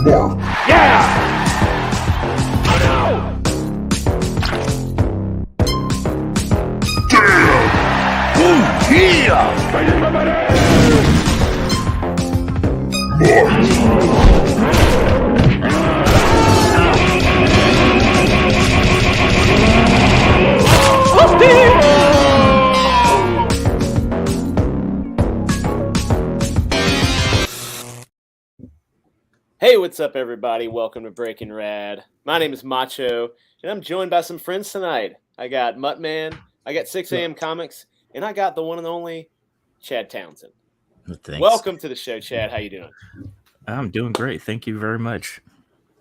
smart. Yeah! Hey, what's up, everybody? Welcome to Breaking Rad. My name is Macho, and I'm joined by some friends tonight. I got Muttman, I got 6 a.m. Comics, and I got the one and only CHAD TOWNSEND. Thanks. Welcome to the show, Chad. How you doing? I'm doing great. Thank you very much.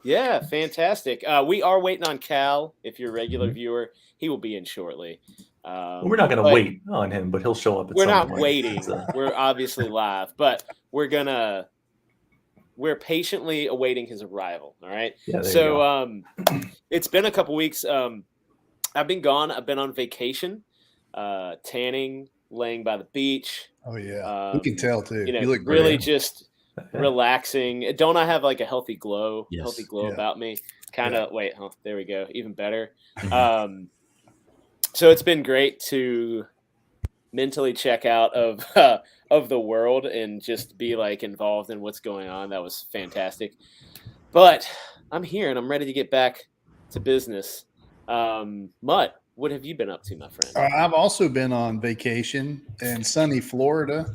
Yeah, fantastic. We are waiting on Cal. If you're a regular viewer, he will be in shortly. We're not going to wait on him, but he'll show up at We're some not point. waiting. We're obviously live, but we're patiently awaiting his arrival. All right. Yeah, So it's been a couple weeks. I've been gone. I've been on vacation, tanning, laying by the beach. Oh yeah, we can tell too. You know, you look really great. just relaxing. Don't I have like a healthy glow? Yes. Healthy glow Yeah. about me. Kind of. Wait. Oh, there we go. Even better. So it's been great to mentally check out of the world and just be like involved in what's going on. That was fantastic. But I'm here and I'm ready to get back to business. Mutt, what have you been up to, my friend? I've also been on vacation in sunny Florida.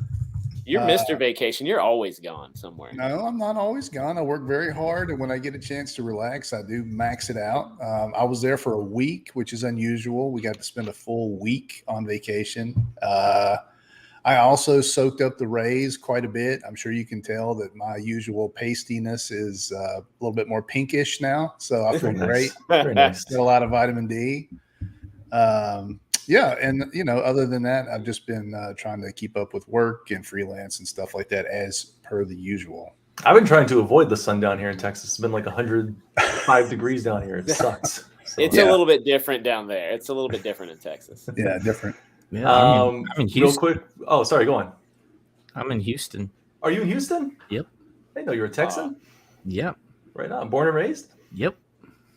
You're Mr. Vacation. You're always gone somewhere. No, I'm not always gone. I work very hard, and when I get a chance to relax, I do max it out. I was there for a week, which is unusual. We got to spend a full week on vacation. I also soaked up the rays quite a bit. I'm sure you can tell that my usual pastiness is a little bit more pinkish now, so I feel great. Very nice. Got a lot of vitamin D. Yeah, and other than that, I've just been trying to keep up with work and freelance and stuff like that as per the usual. I've been trying to avoid the sun down here in Texas. It's been like 105 degrees down here. It sucks. So, It's a little bit different down there. It's a little bit different in Texas. Yeah, different. Yeah, I'm in Houston. real quick. Oh, sorry. Go on. I'm in Houston. Are you in Houston? Yep. I didn't know you were a Texan. Yep. Right on. Born and raised? Yep.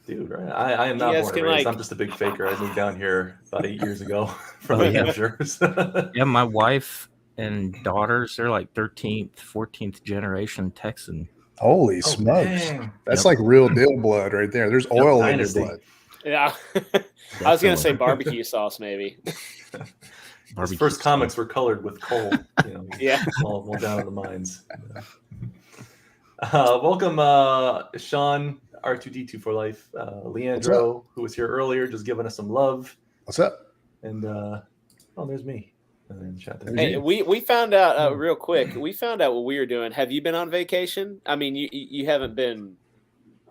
Dude, right. I am not You guys born can, and raised. like- I'm just a big faker. I moved down here about 8 years ago from New Yeah. Hampshire. Yeah, my wife and daughters, they're like 13th, 14th generation Texan. Holy smokes. dang. That's Yep. like real deal blood right there. There's oil in his dynasty. blood. Yeah. I was going to say Definitely. barbecue sauce, maybe. His Barbecue first sauce. comics were colored with coal. Yeah. All down in the mines. Welcome, Sean, R2D2 for life, Leandro, who was here earlier, just giving us some love, What's up? and there's me. And then chat there. Hey, we found out real quick. We found out what we were doing. Have you been on vacation? I mean, you haven't been.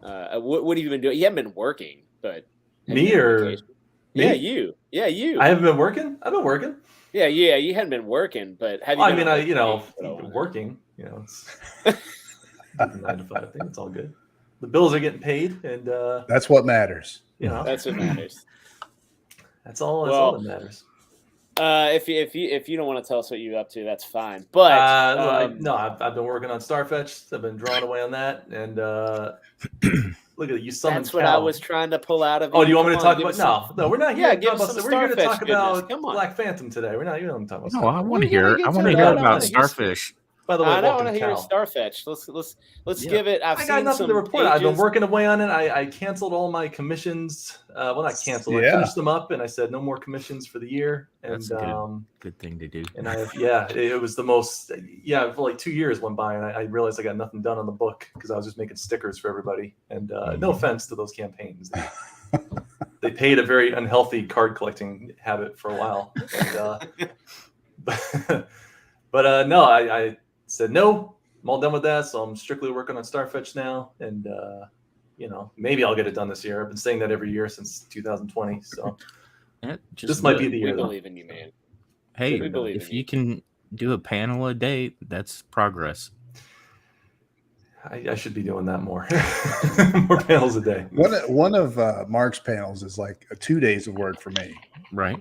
What have you been doing? You haven't been working, but have Me you been on or vacation? me? Yeah, you. Yeah, you. I haven't been working. I've been working. Yeah. You hadn't been working, but have you? I been mean, on I vacation for a while? working. It's 9 to 5 thing. It's all good. The bills are getting paid, and That's what matters. That's what matters. that's all. That's Well, all that matters. If you don't want to tell us what you're up to, that's fine. But No, I've been working on Starfetch. I've been drawing away on that, and look at it. You summoned that's what I Cal. was trying to pull out of. Oh, do you want me to Come on, talk give about? us some- No, we're not here. Yeah, to give talk us about. some We're here to Starfetch talk goodness. about Come on. Black Phantom today. We're not. You don't talk about. No, I Starfetch. want to We gotta hear. get I want to to that. hear No, about no, Starfish. By the way, I don't welcome, want to hear Cal. Starfetch. Let's Yeah. give it. I've I seen got nothing some to report. I've been pages. working away on it. I canceled all my commissions. Well, not canceled. I Yeah. finished them up, and I said no more commissions for the year. And That's good. Good thing to do. and it was the most. Yeah, for like 2 years went by, and I realized I got nothing done on the book because I was just making stickers for everybody. And no offense to those campaigns, they paid a very unhealthy card collecting habit for a while. And, but no, I said no. I'm all done with that, so I'm strictly working on Starfetch now, and maybe I'll get it done this year. I've been saying that every year since 2020, so Yeah, this might be the We year. though. believe in you, man. Hey, we believe if in you. you can do a panel a day, that's progress. I should be doing that more. More panels a day. One of Mark's panels is like 2 days of work for me. Right.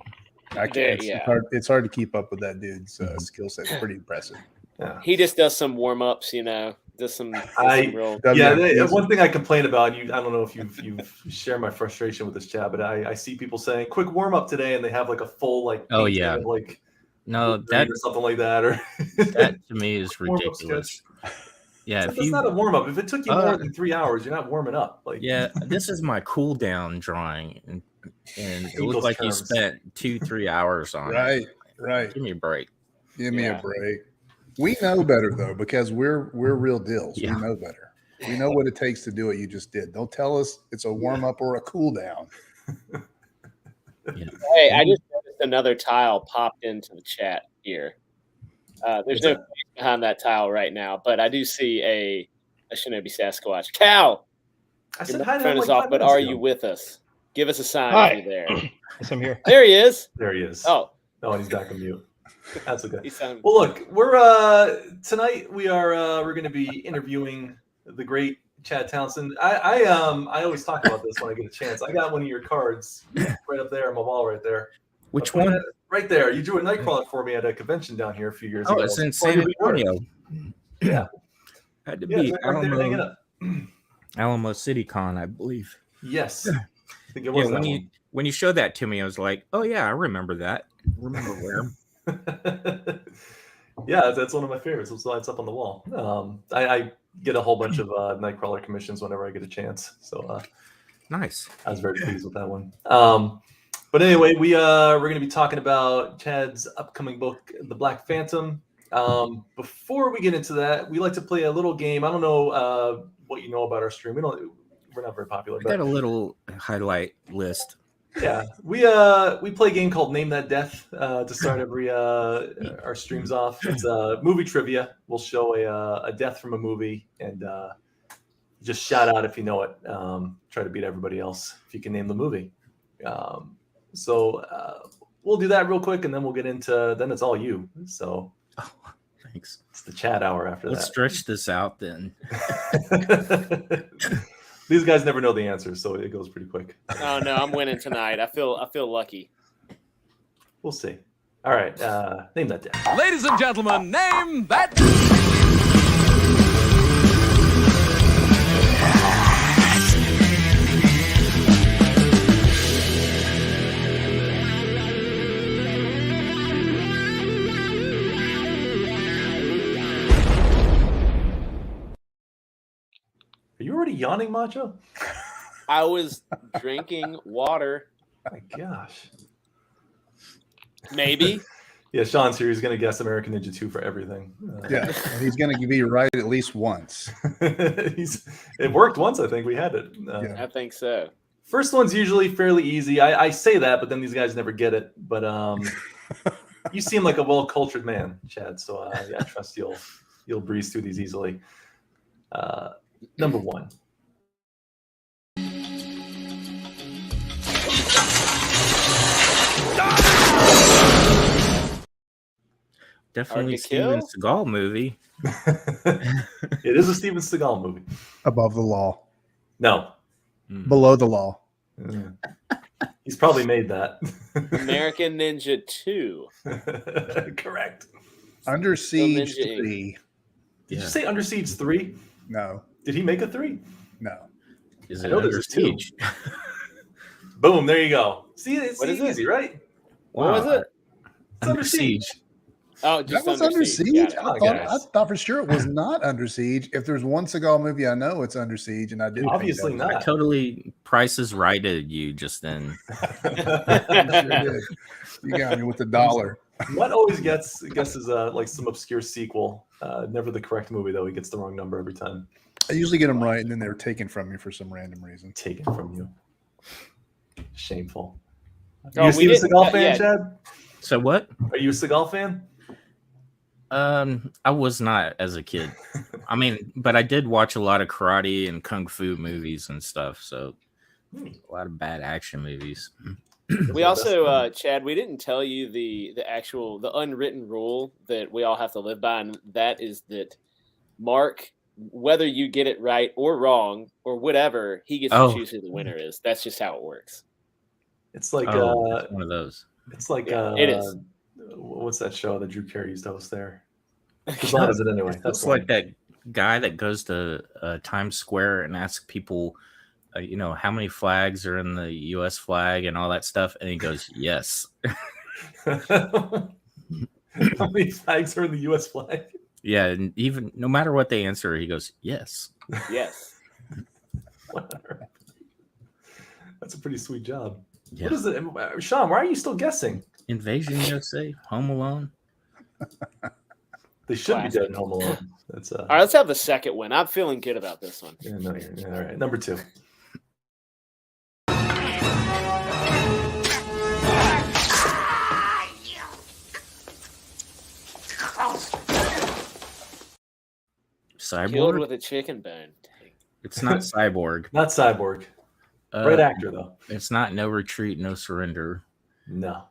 I can't. Yeah, It's, yeah. it's hard to keep up with that dude's skill set. It's pretty impressive. Yeah. He just does some warm ups, does some I- real. One thing I complain about, and I don't know if you've shared my frustration with this, Chad, but I see people saying quick warm up today, and they have like a full like Oh, painting yeah. of, like No, Wolverine or something like that, or that to me is warm-up ridiculous. sketch. Yeah, That's not a warm up. If it took you more than 3 hours, you're not warming up. Like yeah, this is my cool down drawing, and it Hate looks those like terms. you spent 2-3 hours on it. Right. Give me a break. Give me Yeah. a break. We know better though, because we're real deals. Yeah. We know better. We know what it takes to do what you just did. Don't tell us it's a warm up or a cool down. Yeah. Hey, I just noticed another tile popped into the chat here. There's no face behind that tile right now, but I do see a Shinobi Sasquatch. Cal, I your said hi to microphone him is like off, 5 but minutes are ago. you with us? Give us a sign Hi. if you're there. Yes, I'm here. There he is. There he is. Oh, and he's back on mute. That's okay. he sounded. Well, look, we're tonight we're going to be interviewing the great Chad Townsend. I always talk about this when I get a chance. I got one of your cards right up there on my wall, right there. Which I put one? it right there. You drew a Nightcrawler for me at a convention down here a few years Oh, ago. it's in Before San you were. Antonio. Yeah, Had to yeah, be it's right there hanging up. Alamo City Con, I believe. Yes, I think it Yeah, was that when you showed that to me, I was like, oh yeah, I remember that. Remember where? one. Yeah, that's one of my favorites. It's up on the wall. I get a whole bunch of Nightcrawler commissions whenever I get a chance. So Nice. I was very pleased with that one. But anyway, we're going to be talking about Chad's upcoming book, The Black Phantom. Before we get into that, we like to play a little game. I don't know what you know about our stream. We're not very popular. I But got a little highlight list. yeah, we play a game called Name That Death to start every our streams off. It's movie trivia. We'll show a death from a movie and just shout out if you know it. Try to beat everybody else if you can name the movie. So we'll do that real quick, and then we'll get into. Then it's all you. So Oh, thanks. it's the chat hour after Let's that. stretch this out then. These guys never know the answers, so it goes pretty quick. Oh no, I'm winning tonight. I feel lucky. We'll see. All right, name that death. Ladies and gentlemen, name that. Are you already yawning, Macho? I was drinking water. My gosh. Maybe. Yeah, Sean's here. He's going to guess American Ninja 2 for everything. Yeah, and he's going to be right at least once. It worked once, I think. We had it. Yeah. I think so. First one's usually fairly easy. I say that, but then these guys never get it. But you seem like a well-cultured man, Chad. So yeah, I trust you'll breeze through these easily. Number one. Definitely Hard to Steven kill? Seagal movie. It is a Steven Seagal movie. Above the law, No. below the law. He's probably made that. American Ninja 2. Correct. Under Siege Ninja Inc. 3. Did you say Under Siege 3? No, Did he make a 3? no. Is I it know Under there's two. Siege? Boom, there you go. See, it's What is it? easy, right? What was it? It's Under Siege. Oh, That just was Under Siege. Got it. Oh, I guys. thought for sure it was not Under Siege. If there's one Seagal movie I know, it's Under Siege, and I do. think Obviously that was not. Totally Price is Righted you just then. it. You sure did. You got me with the dollar. What always guesses like some obscure sequel. Never the correct movie though. He gets the wrong number every time. I usually get them right, and then they're taken from me for some random reason. Taken from you. Shameful. Oh, Are you a we Steven didn't- Seagal fan, yeah. Chad? So what? Are you a Seagal fan? I was not as a kid. I mean, but I did watch a lot of karate and kung fu movies and stuff. So a lot of bad action movies. We also, Chad, we didn't tell you the unwritten rule that we all have to live by, and that is that Mark, whether you get it right or wrong or whatever, he gets to choose who the winner is. That's just how it works. It's like It's one of those. it's like it is. What's that show that Drew Carey used to host there? As long as it anyway. That's It's like that guy that goes to Times Square and asks people, how many flags are in the U.S. flag and all that stuff, and he goes, "Yes." How many flags are in the U.S. flag? Yeah, and even no matter what they answer, he goes, "Yes." Yes. Whatever. That's a pretty sweet job. Yeah. What is it, Sean? Why are you still guessing? Invasion USA, Home Alone. They should be Classic. dead in Home Alone. That's All right, let's have the second one. I'm feeling good about this one. Yeah, no, all right. Number 2. Killed Cyborg. with a chicken bone. Dang. It's not Cyborg. Not Cyborg. Right actor though. It's not No Retreat, No Surrender. No.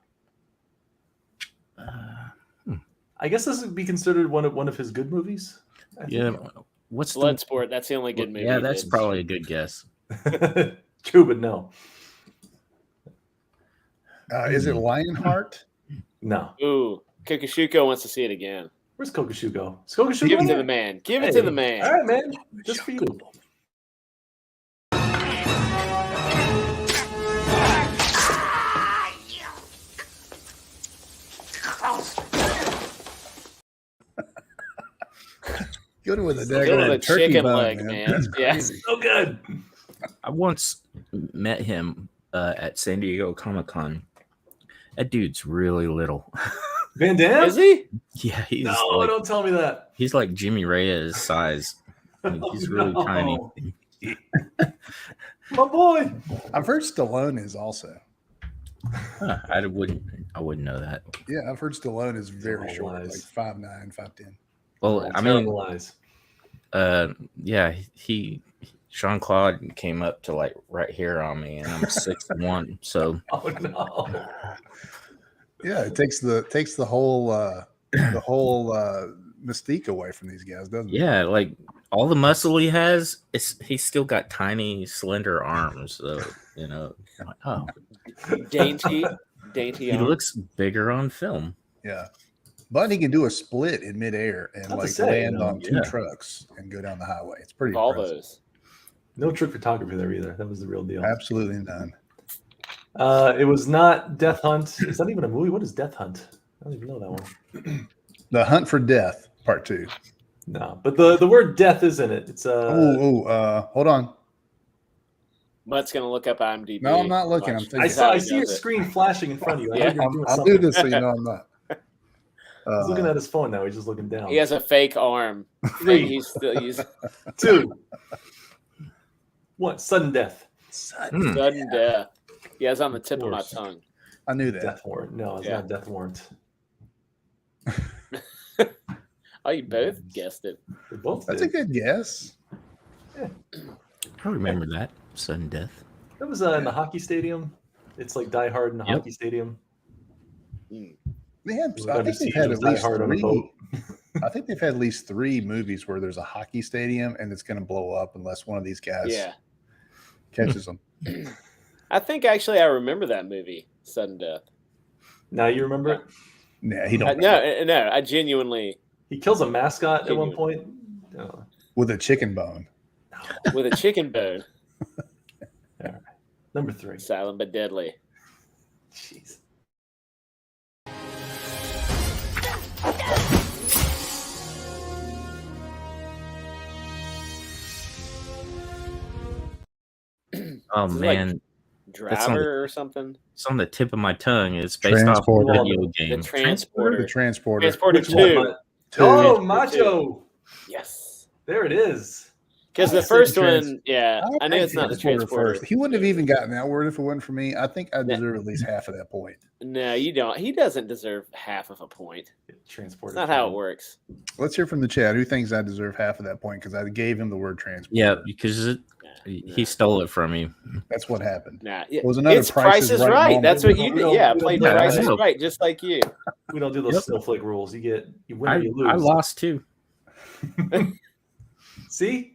I guess this would be considered one of his good movies. Yeah. What's Bloodsport. That's the only good movie. Yeah, he that's did. probably a good guess. True, but no. Is it Lionheart? No. Ooh, Kokushuko wants to see it again. Where's Kokushuko? Is Kokushuko Give it in to there? the man. Give it Hey. to the man. All right, man. Just for you. Good with a Good with a turkey chicken bone, leg, man. That's Yeah. crazy. So good. I once met him at San Diego Comic-Con. That dude's really little. Van Damme? Is he? Yeah, he's No, like, don't tell me that. he's like Jimmy Reyes size. Like, he's really tiny. My boy. I've heard Stallone is also. Huh, I wouldn't know that. Yeah, I've heard Stallone is very all short, lies. like 5'9", 5'10". Well, I Terrible mean, lies. yeah, Jean Claude came up to like right here on me, and I'm 6'1", so Oh no. Yeah, it takes the whole mystique away from these guys, doesn't it? yeah, like all the muscle he has, he's still got tiny, slender arms. So oh, Dainty he arm. looks bigger on film. Yeah. But he can do a split in midair and Not to like say, land on 2 yeah. trucks and go down the highway. It's pretty impressive. Volvos. No trick photography there either. That was the real deal. Absolutely none. It was not Death Hunt. Is that even a movie? What is Death Hunt? I don't even know that one. The Hunt for Death, Part 2. No, but the word death is in it. It's Hold on. Mutt's gonna look up IMDb. No, I'm not looking. I'm Watch. thinking. I That's how see he a does it. screen flashing in front of you. I know Yeah. you're doing I'll something. do this so you know I'm not. He's looking at his phone now. He's just looking down. He has a fake arm. 3, He's 2, 1. Sudden death. sudden death. Yeah, it's on the tip of my course. tongue. I knew that. Death warrant. No, it's Yeah. not death warrant. Oh, you both guessed it. They both That's a did. good guess. I remember that sudden death. That was in the hockey stadium. It's like Die Hard in the Yep. hockey stadium. They had. It was I under think they've siege. had It at was Die least Hard on a 3. boat. I think they've had at least 3 movies where there's a hockey stadium and it's going to blow up unless one of these guys Yeah. catches them. I think actually I remember that movie, Sudden Death. Now you remember it? Yeah, he No, don't. I genuinely He kills a mascot at one point. No. With a chicken bone. with a chicken bone, Number 3. silent but deadly. Jeez. Oh Is it like man, That's on the- Driver or something. it's on the tip of my tongue. It's based off a Transporter. video The game. Transporter. The transporter. Transporter Which one? 2. Oh, Transporter Macho. Yes. There it is. Because I the said first trans- one, yeah, I knew it's not the Transporter. He wouldn't have even gotten that word if it wasn't for me. I think I deserve at least half of that point. No, you don't. He doesn't deserve half of a point. Transporter. That's not how it works. Let's hear from the chat. Who thinks I deserve half of that point because I gave him the word transporter? Yeah, because he stole it from you. That's what happened. Nah, It was another it's Price is Right. moment. That's what you We did. don't- Yeah, we played don't- Price I is know. Right, just like you. We don't do those Yep. snowflake rules. You win or you lose. I lost too. See?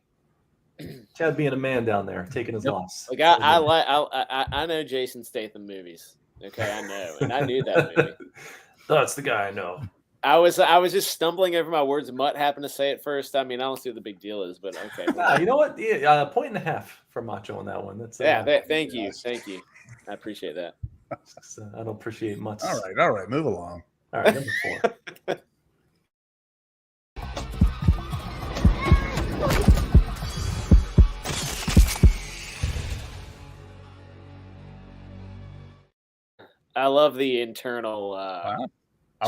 Chad being a man down there, taking his Yep. loss. Like I know Jason Statham movies. Okay, I know, and I knew that movie. That's the guy I know. I was just stumbling over my words. Mutt happened to say it first. I mean, I don't see what the big deal is, but okay. You know what? Yeah, 1.5 for Macho on that one. That's Thank you. I appreciate that. I don't appreciate much. All right, move along. All right, number 4. I love the internal. I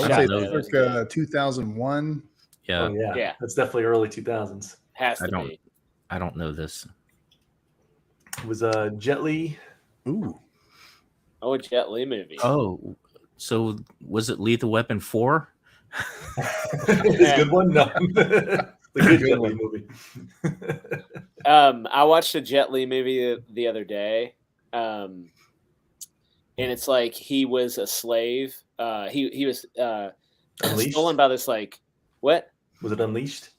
would Yeah, say those- it's like 2001. Yeah, Oh, yeah. Yeah. That's definitely early 2000s. Has I to don't- be. I don't know this. It was Jet Li. Ooh, Oh, a Jet Li movie. Oh, so was it Lethal Weapon 4? It's a good one. No, the good Jet Li movie. I watched a Jet Li movie the other day, and it's like he was a slave. He was Unleashed? stolen by this what? Was it Unleashed?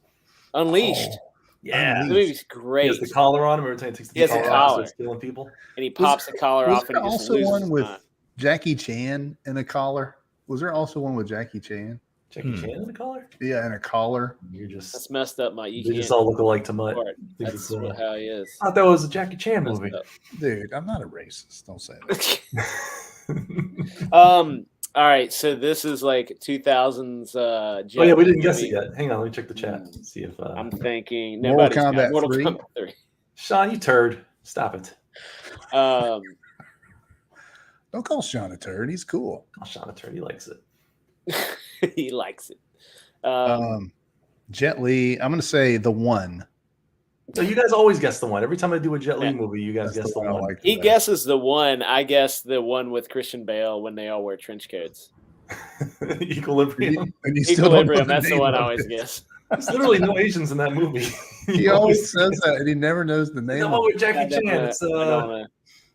Unleashed. Yeah. The movie's He great, has the collar on him every time he takes the He has the collar off, collar. starts killing people. and he pops the collar was off, and there he just also loses one his with mind. Jackie Chan in a collar? Was there also one with Jackie Chan? Jackie Chan in the collar? Yeah, in a collar. You're That's just messed up, Mike. You they can't. just all look alike to Mutt. support. Think That's it's, how he is. I thought that was a Jackie Chan Messed movie. up. Dude, I'm not a racist. Don't say that. All right, so this is like 2000s. Jet Oh yeah, we Li didn't guess it movie. yet. Hang on, let me check the chat. See if I'm thinking Mortal nobody's got Kombat Mortal 3? Kombat 3. Sean, you turd. Stop it. Um, Don't call Sean a turd. He's cool. Oh, Sean a turd. He likes it. he likes it. Jet Li. I'm going to say the one. So you guys always guess the one. Every time I do a Jet Li Yeah. movie, you guys That's guess the one I one. like the He best. guesses the one. I guess the one with Christian Bale when they all wear trench coats. Equilibrium. And you still don't know Equilibrium. That's the name one I of always it. guess. There's literally no Asians in that movie. He always says that, and he never knows the name. The Of one it. with Jackie I don't Chan. know. It's I don't know.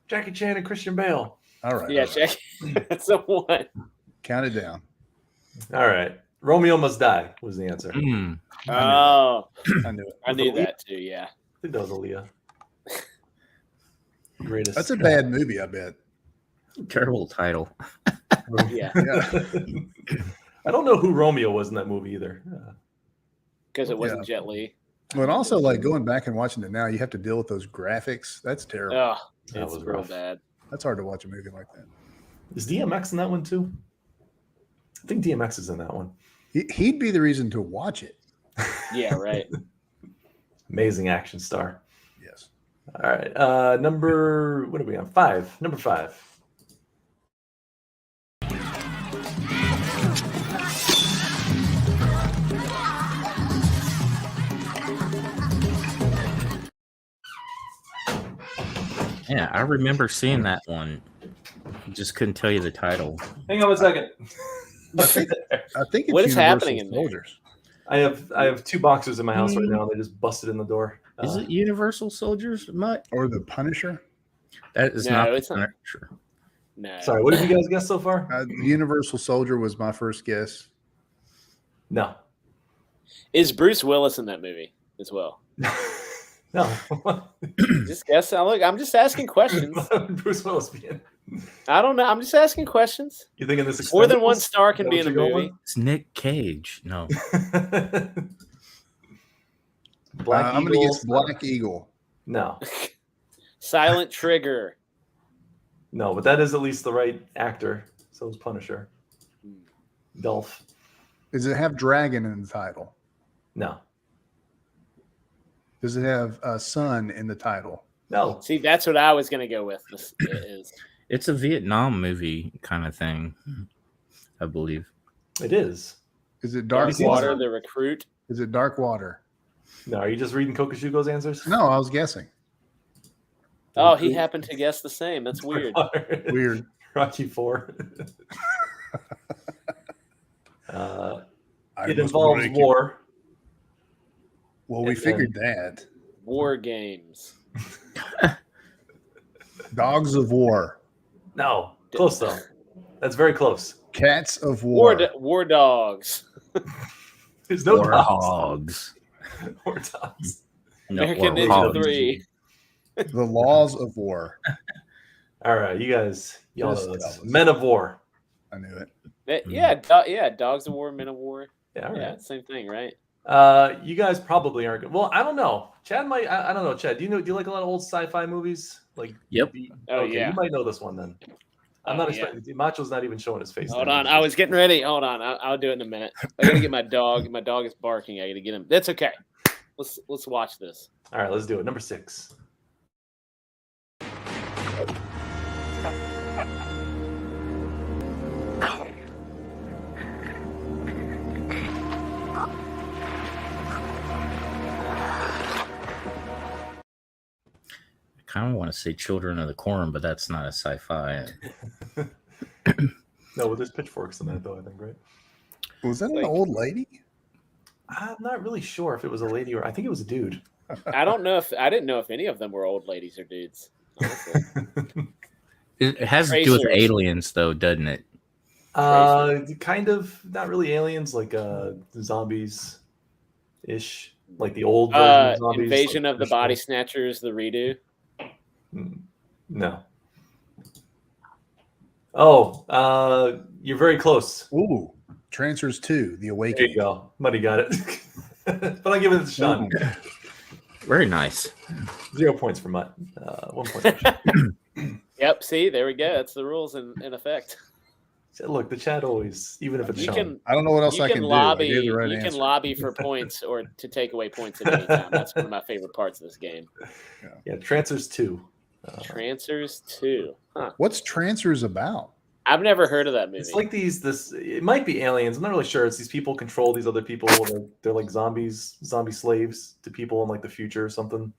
Jackie Chan and Christian Bale. All right. Yeah, all right. check. That's the one. Count it down. All right. Romeo Must Die was the answer. I Mm. Oh, I knew it. I knew Aaliyah? that too. Yeah. think that was Aaliyah. Greatest. That's a bad movie, I bet. Terrible title. Yeah, Yeah. I don't know who Romeo was in that movie either. because it wasn't Jet Li. But also, like going back and watching it now, you have to deal with those graphics. That's terrible. Oh, That it's was real rough. bad. That's hard to watch a movie like that. Is DMX in that one too? I think DMX is in that one. He'd be the reason to watch it. Yeah, right. Amazing action star. Yes. All right. Number, what are we on? 5. Number 5. Yeah, I remember seeing that one. Just couldn't tell you the title. Hang on a second. I think it's What is Universal happening in there? Soldiers. I have 2 boxers in my house right now. And they just busted in the door. Is it Universal Soldiers? Mutt? Or The Punisher. That is No, not. it's not. Sure. No. Sorry, what did you guys guess so far? Universal Soldier was my first guess. No. Is Bruce Willis in that movie as well? No. Just guess. Look, I'm just asking questions. Bruce Willis being. I don't know. I'm just asking questions. You thinking this? More than one Expendables? star Is can that be what in a you're going movie. It's Nick Cage. No. with? Black I'm going to Eagle? guess Black Eagle. No, Silent Trigger. no, but that is at least the right actor. So is Punisher. Dolph. Does it have dragon in the title? No, Does it have sun in the title? no. See, that's what I was gonna go with. This is It's a Vietnam movie kind of thing, I believe. It is. Is it Dark seen Water, Water? the recruit. Is it Dark Water? No, are you just reading Kokoshuko's answers? No, I was guessing. Oh, he happened to guess the same. That's weird. Weird. Rocky 4. I It must involves break it. war. Well, we And figured that. War games. Dogs of War. No, close though. That's very close. Cats of War. War dogs. There's no War dogs. Hogs. War dogs. No, American or Ninja Hogs. 3. The Laws of War. All right, you guys, y'all Just know tell this. us. Men of War. I knew it. Yeah, Dogs of War, Men of War. Yeah, all right. Yeah, same thing, right? You guys probably aren't good. Well, I don't know. Chad might. I don't know. Chad, do you like a lot of old sci-fi movies? Like, Yep. Oh, okay, yeah. you might know this one then. I'm Oh, not yeah. expecting. Macho's not even showing his face. Hold now. on, I was getting ready. Hold on, I'll do it in a minute. I gotta get my dog. My dog is barking. I gotta get him. That's okay. Let's watch this. All right, let's do it. Number 6. I kind of want to say Children of the Corn, but that's not a sci-fi. No, well, there's pitchforks in that though. I think, right? Was that Like- an old lady? I'm not really sure if it was a lady or I think it was a dude. I didn't know if any of them were old ladies or dudes. Honestly. It has to do with Tracers. aliens, though, doesn't it? Kind of. Not really aliens, like zombies, ish, like the old version of zombies. Invasion like of the traditional. Body Snatchers, the redo. No. Oh, you're very close. Ooh, Trancers 2, The There Awakening. you go. Muddy got it. But I'll give it to Sean. Very nice. 0 points for Mutt. 1 point for Sean. Yep. See, there we go. That's the rules in effect. Look, the chat always, even if it's You Sean. can I don't know what else you I can can lobby. do. I gave the right You answer. can lobby for points or to take away points at any time. That's one of my favorite parts of this game. Yeah, Trancers 2. Trancers 2. Huh. What's Trancers about? I've never heard of that movie. It's like it might be aliens. I'm not really sure. It's these people control these other people. They're like zombie slaves to people in like the future or something.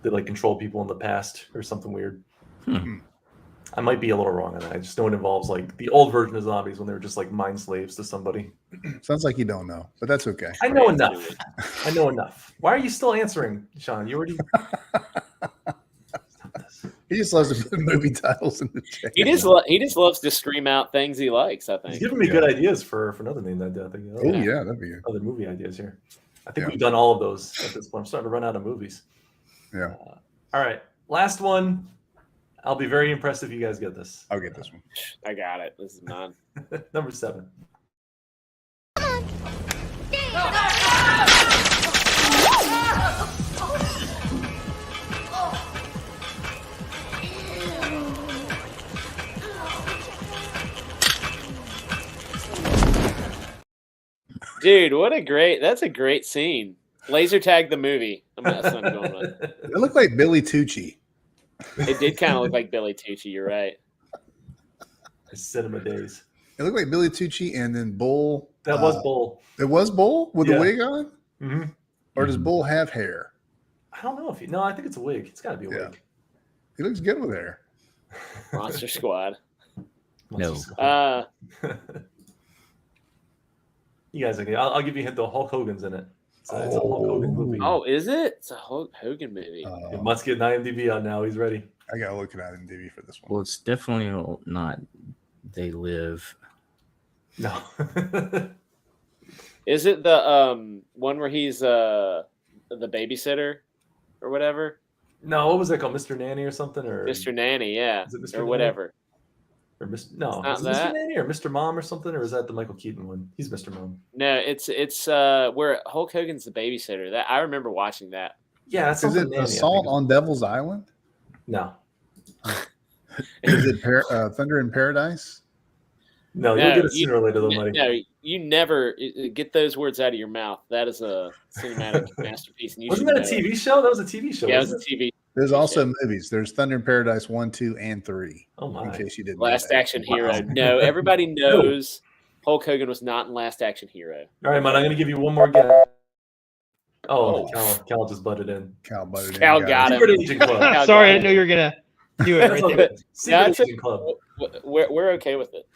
They like control people in the past or something weird. I might be a little wrong on that. I just know it involves like the old version of zombies when they were just like mind slaves to somebody. Sounds like you don't know, but that's okay. I know enough. I know enough. Why are you still answering, Sean? You already. He just loves to put movie titles in the chat. he just loves to scream out things he likes. I He's think. giving me good ideas for another name that day. I think. Oh yeah, that'd be good. Other movie ideas here. I think Yeah. we've done all of those at this point. I'm starting to run out of movies. Yeah, All right, last one. I'll be very impressed if you guys get this. I'll get this one. I got it. This is mine. Number 7. Dude, that's a great scene. Laser tag the movie. That's what I'm going with. It looked like Billy Tucci. It did kind of look like Billy Tucci. You're right. Cinema days. It looked like Billy Tucci and then Bull. That was Bull. It was Bull with Yeah. the wig on? Mm-hmm. Or does Bull have hair? I don't know if no, I think it's a wig. It's got to be a Yeah. wig. He looks good with hair. Monster Squad. No. You guys, I'll give you a hint. The Hulk Hogan's in it. It's a Hulk Hogan movie. Oh, is it? It's a Hulk Hogan movie. It must get an IMDb on now. He's ready. I gotta look at IMDb for this one. Well, it's definitely not They Live. No. Is it the one where he's the babysitter or whatever? No, what was that called? Mr. Nanny or something? Or Mr. Nanny, yeah. Is it Mr. Or Nanny? whatever. Or no, It's is not it Mr. that. Nanny or Mr. Mom or something? Or is that the Michael Keaton one? He's Mr. Mom. No, it's where Hulk Hogan's the babysitter. That I remember watching that. Yeah, that's Is something it Nanny, I Assault think. on Devil's Island? No. Is it Thunder in Paradise? No, you'll get it sooner or later, though, buddy. No, you never get those words out of your mouth. That is a cinematic masterpiece. And you Wasn't should that a know it. TV show? That was a TV show. Yeah, it was a wasn't TV. There's also movies. There's Thunder in Paradise 1, 2, and 3. Oh my. In case you didn't. Last know that. Action Hero. No, everybody knows Hulk Hogan was not in Last Action Hero. All right, man. I'm going to give you one more guess. Oh, Oh. Cal just butted in. Cal butted in, Cal guys. got him. Secret Agent Club. Cal Sorry, I got didn't know you were gonna do it That's right all there. good. Secret That's Agent Club. We're okay with it.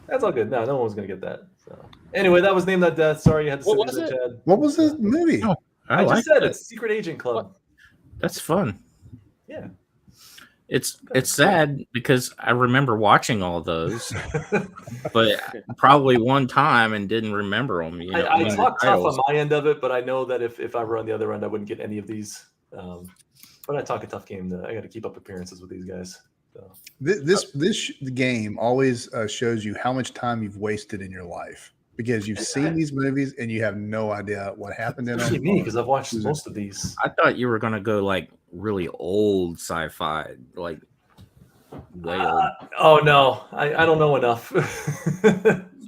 That's all good. No one was going to get that. So. Anyway, that was Named That Death. Sorry you had to What sit was with it? Chad. What was this movie? Oh, I like just said that. it's Secret Agent Club. That's fun. Yeah. It's sad because I remember watching all those, but probably one time and didn't remember them. You know, I the talk tough titles. on my end of it, but I know that if I were on the other end, I wouldn't get any of these. But I talk a tough game. I got to keep up appearances with these guys. This game always shows you how much time you've wasted in your life because you've seen these movies and you have no idea what happened in Especially them. me, because I've watched most of these. I thought you were gonna go like really old sci-fi, like way old. Oh no, I don't know enough.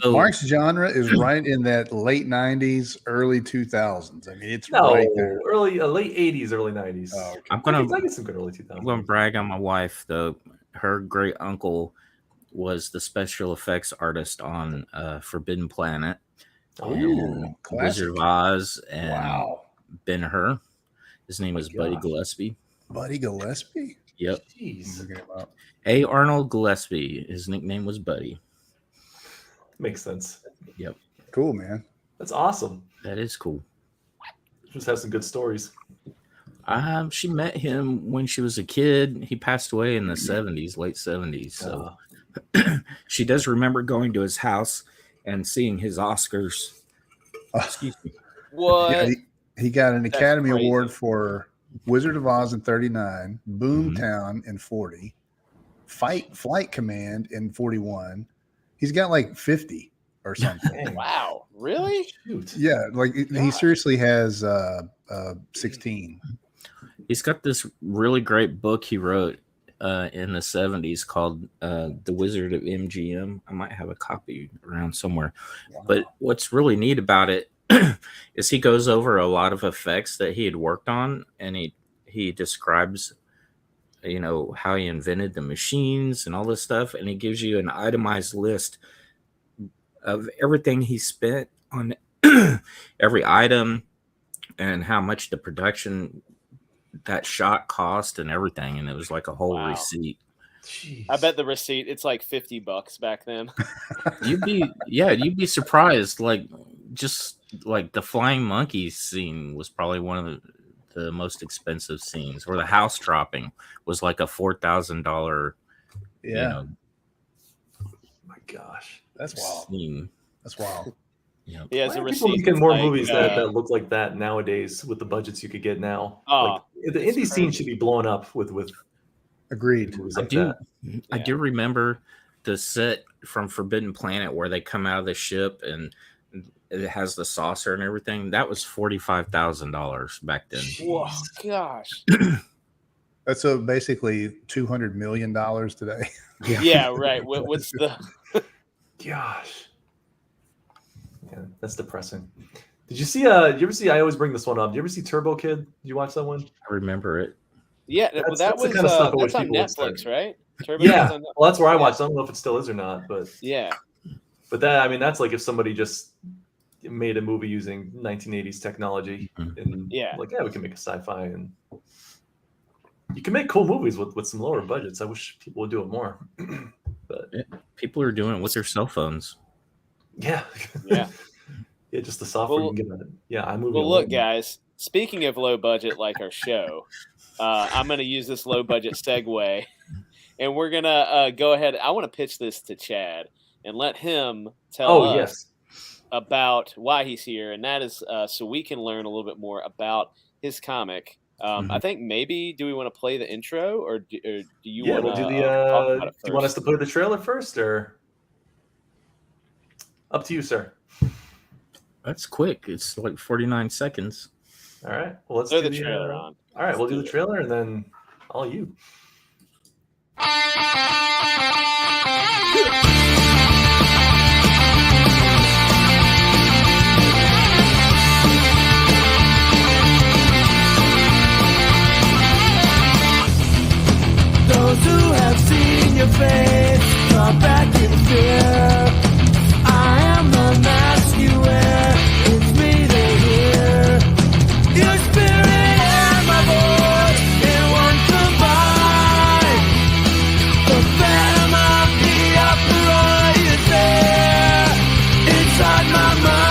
So, Mark's genre is right in that late 90s, early 2000s. I mean, it's no, right there. late 80s, early 90s. Oh, okay. I get some good early 2000s. I'm gonna brag on my wife though. Her great uncle was the special effects artist on Forbidden Planet, Ooh, classic. Wizard of Oz, and Wow. Ben-Hur. His name is Buddy gosh. Gillespie. Buddy Gillespie? Yep. Jeez, Looking him up. A. Arnold Gillespie. His nickname was Buddy. makes sense. Yep. Cool, man. That's awesome. That is cool. Just have some good stories. She met him when she was a kid. He passed away in the 70s, late 70s. So she does remember going to his house and seeing his Oscars. Excuse me. What? Yeah, he got an That's Academy crazy. Award for Wizard of Oz in 39, Boomtown in 40, Flight Command in 41. He's got like 50 or something. Dang. Wow. Really? Shoot. Yeah, like he seriously has 16. He's got this really great book he wrote in the 70s called The Wizard of MGM. I might have a copy around somewhere. Wow. But what's really neat about it is he goes over a lot of effects that he had worked on, and he describes, you know, how he invented the machines and all this stuff, and he gives you an itemized list of everything he spent on every item and how much the production that shot cost and everything, and it was like a whole Wow. receipt. Jeez. I bet the receipt it's like $50 back then. You'd be surprised. Like just like the flying monkey scene was probably one of the most expensive scenes, or the house dropping was like a $4,000 Yeah, you know, my gosh. that's wild. scene. That's wild. You know, He has Why a are receipt. people making that's more like, movies that look like that nowadays with the budgets you could get now? Oh, Like, the indie scene should be blown up with Agreed. movies I like do. that. I Yeah. do remember the set from Forbidden Planet where they come out of the ship and it has the saucer and everything. That was $45,000 back then. whoa, gosh. That's basically $200 million today. Yeah, right. What's the? Gosh. Yeah, that's depressing. Did you see did you ever see I always bring this one up. Did you ever see Turbo Kid? Did you watch that one? I remember it. Yeah, That's- well, that that's the was kind of stuff I wish that's on people would Netflix, start. right? Turbo Yeah. Kid's on Netflix. Well, that's where I Yeah. watched. I don't know if it still is or not, but Yeah, that, I mean, that's like if somebody just made a movie using 1980s technology and Yeah. like, yeah, we can make a sci-fi, and you can make cool movies with some lower budgets. I wish people would do it more. But People are doing it with their cell phones. yeah, yeah. yeah, just the software Well- you can get on it. Yeah, I'm moving. Well, look, guys. Speaking of low budget, like our show, I'm going to use this low budget segue, and we're gonna go ahead. I want to pitch this to Chad and let him tell Oh us yes. about why he's here, and that is so we can learn a little bit more about his comic. I think maybe do we want to play the intro, or do you Yeah, want we'll to do the. talk about it Do you want us first? to play the trailer first, or up to you, sir? That's quick. It's like 49 seconds. All right. Well, let's Throw do the trailer on. All right, we'll do do the it. trailer and then all you. Those who have seen your face draw back in fear. I am the mask you wear. It's me they hear. Your spirit and my voice in one combine. The phantom of the uproar is there inside my mind.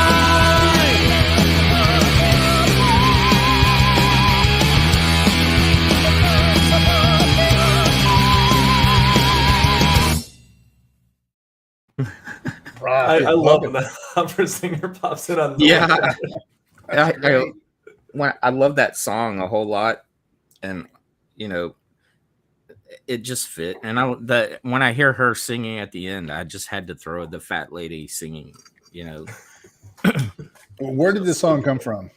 I love when the opera singer pops in on the Yeah. I love that song a whole lot. And, you know, it just fit. And when I hear her singing at the end, I just had to throw the fat lady singing. You know, Where did this song come from?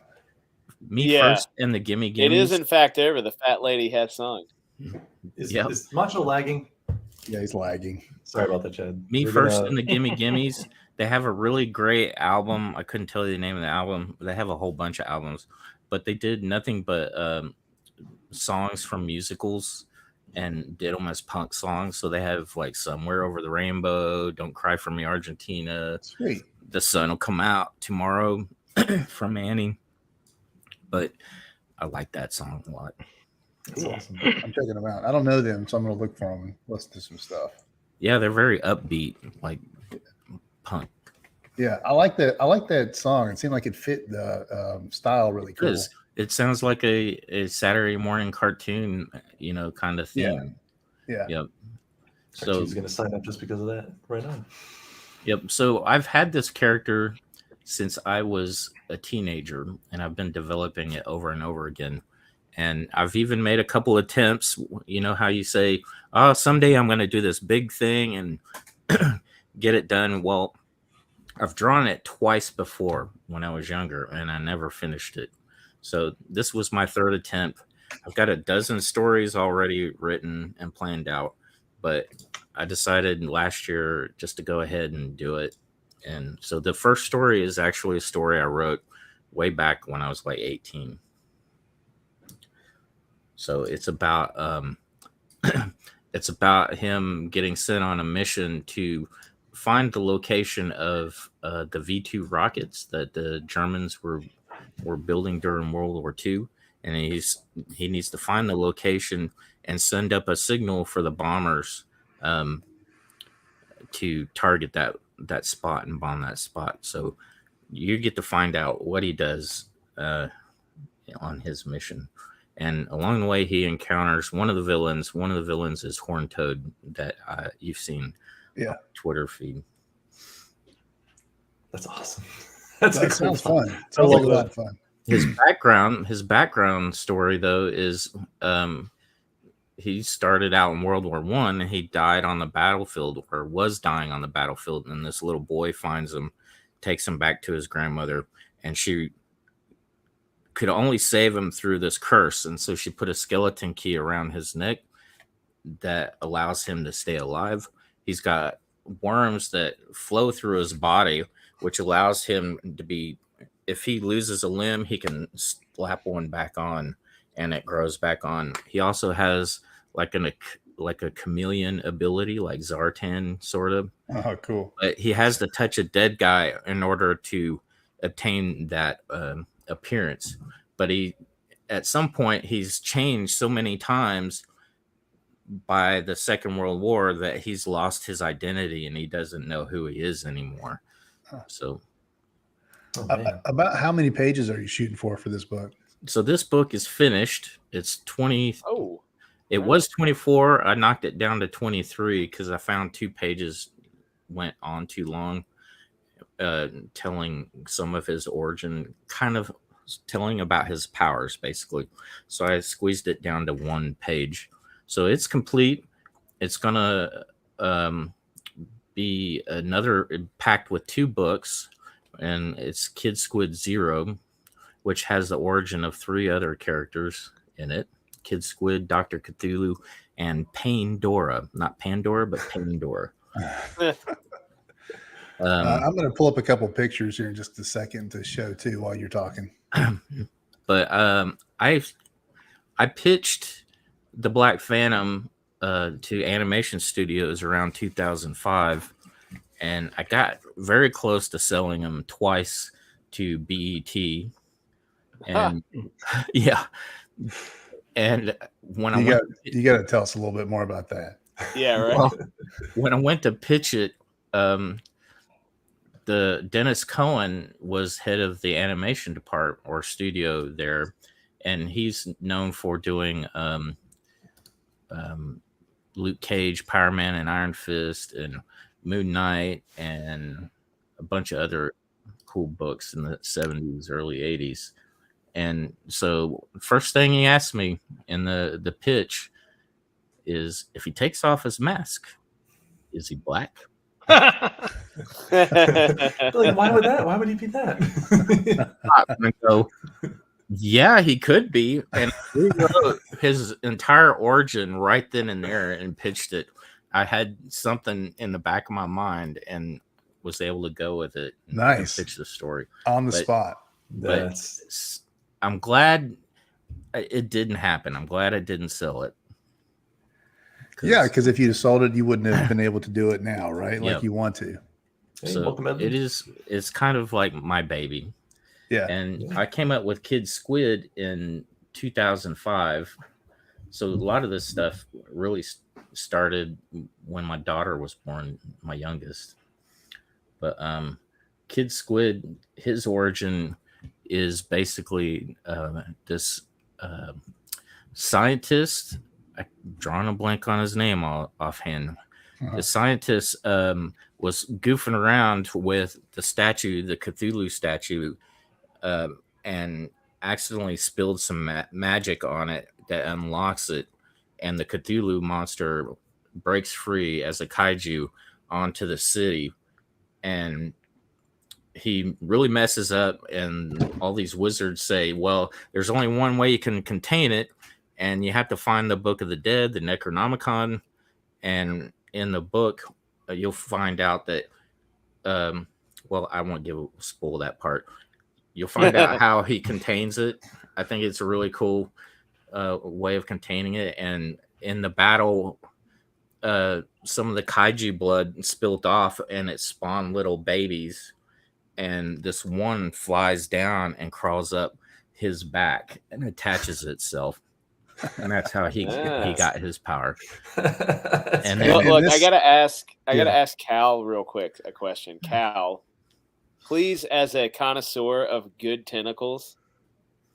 me Yeah. first and the gimme It is, gimmies. in fact, ever. The fat lady has sung. Yep. Is Macho lagging? Yeah, he's lagging. Sorry about that, Chad. Me We're first gonna- and the gimme gimmies. They have a really great album. I couldn't tell you the name of the album. They have a whole bunch of albums, but they did nothing but songs from musicals and did them as punk songs. So they have like Somewhere Over the Rainbow, Don't Cry for Me, Argentina, Sweet. The Sun Will Come Out Tomorrow from Annie. But I like that song a lot. That's awesome. I'm checking them out. I don't know them, so I'm going to look for them and listen to some stuff. Yeah, they're very upbeat, like punk. Yeah, I like that. I like that song. It seemed like it fit the style really cool. It sounds like a Saturday morning cartoon, you know, kind of thing. Yeah. Yep. So So he's gonna sign up just because of that. Right on. yep. So I've had this character since I was a teenager, and I've been developing it over and over again. And I've even made a couple attempts. You know how you say, "Oh, someday I'm going to do this big thing and get it done." Well, I've drawn it twice before when I was younger, and I never finished it. So this was my third attempt. I've got a dozen stories already written and planned out, but I decided last year just to go ahead and do it. And so the first story is actually a story I wrote way back when I was like 18. So it's about it's about him getting sent on a mission to find the location of the V-2 rockets that the Germans were building during World War II, and he needs to find the location and send up a signal for the bombers to target that spot and bomb that spot. So you get to find out what he does on his mission. And along the way, he encounters one of the villains. One of the villains is Horned Toad that you've seen on Twitter feed. That's awesome. That sounds fun. Sounds like a lot of fun. His background story, though, is he started out in World War I, and he died on the battlefield, or was dying on the battlefield. And this little boy finds him, takes him back to his grandmother, and she could only save him through this curse. And so she put a skeleton key around his neck that allows him to stay alive. He's got worms that flow through his body, which allows him to be, if he loses a limb, he can slap one back on and it grows back on. He also has like a chameleon ability, like Zartan sort of. Oh, cool. But he has to touch a dead guy in order to obtain that appearance. But at some point, he's changed so many times by the Second World War that he's lost his identity and he doesn't know who he is anymore. So about how many pages are you shooting for this book? So this book is finished. It's 20. Oh, it was 24. I knocked it down to 23 because I found 2 pages went on too long, telling some of his origin, kind of telling about his powers, basically. So I squeezed it down to 1 page. So it's complete. It's gonna be another packed with 2 books, and it's Kid Squid Zero, which has the origin of 3 other characters in it: Kid Squid, Dr. Cthulhu, and Pandora. Not Pandora, but Pandora. I'm going to pull up a couple pictures here in just a second to show too while you're talking. But I pitched the Black Phantom to animation studios around 2005, and I got very close to selling them twice to BET. And yeah, and when you got to tell us a little bit more about that. Yeah, right. Well, when I went to pitch it, the Dennis Cohen was head of the animation department or studio there, and he's known for doing Luke Cage, Power Man, and Iron Fist, and Moon Knight, and a bunch of other cool books in the 70s, early 80s. And so first thing he asked me in the pitch is if he takes off his mask, is he black? Like, why would he be that? I'm gonna go, yeah, he could be. And we wrote his entire origin right then and there and pitched it. I had something in the back of my mind and was able to go with it. Nice. And pitch the story On the spot. But I'm glad it didn't happen. I'm glad I didn't sell it. Yeah, because if you'd sold it, you wouldn't have been able to do it now, right? Like Yep. you want to. So it's kind of like my baby. Yeah. And I came up with Kid Squid in 2005. So a lot of this stuff really started when my daughter was born, my youngest. But Kid Squid, his origin is basically this scientist. I'm drawing a blank on his name offhand. The scientist was goofing around with the statue, the Cthulhu statue, and accidentally spilled some magic on it that unlocks it, and the Cthulhu monster breaks free as a kaiju onto the city, and he really messes up, and all these wizards say, well, there's only one way you can contain it, and you have to find the Book of the Dead, the Necronomicon, and in the book, you'll find out that, well, I won't spoil that part. You'll find out how he contains it. I think it's a really cool way of containing it. And in the battle, some of the kaiju blood spilled off, and it spawned little babies. And this one flies down and crawls up his back and attaches itself. And that's how he got his power. And then, look, I gotta ask Cal real quick a question. Cal, please, as a connoisseur of good tentacles,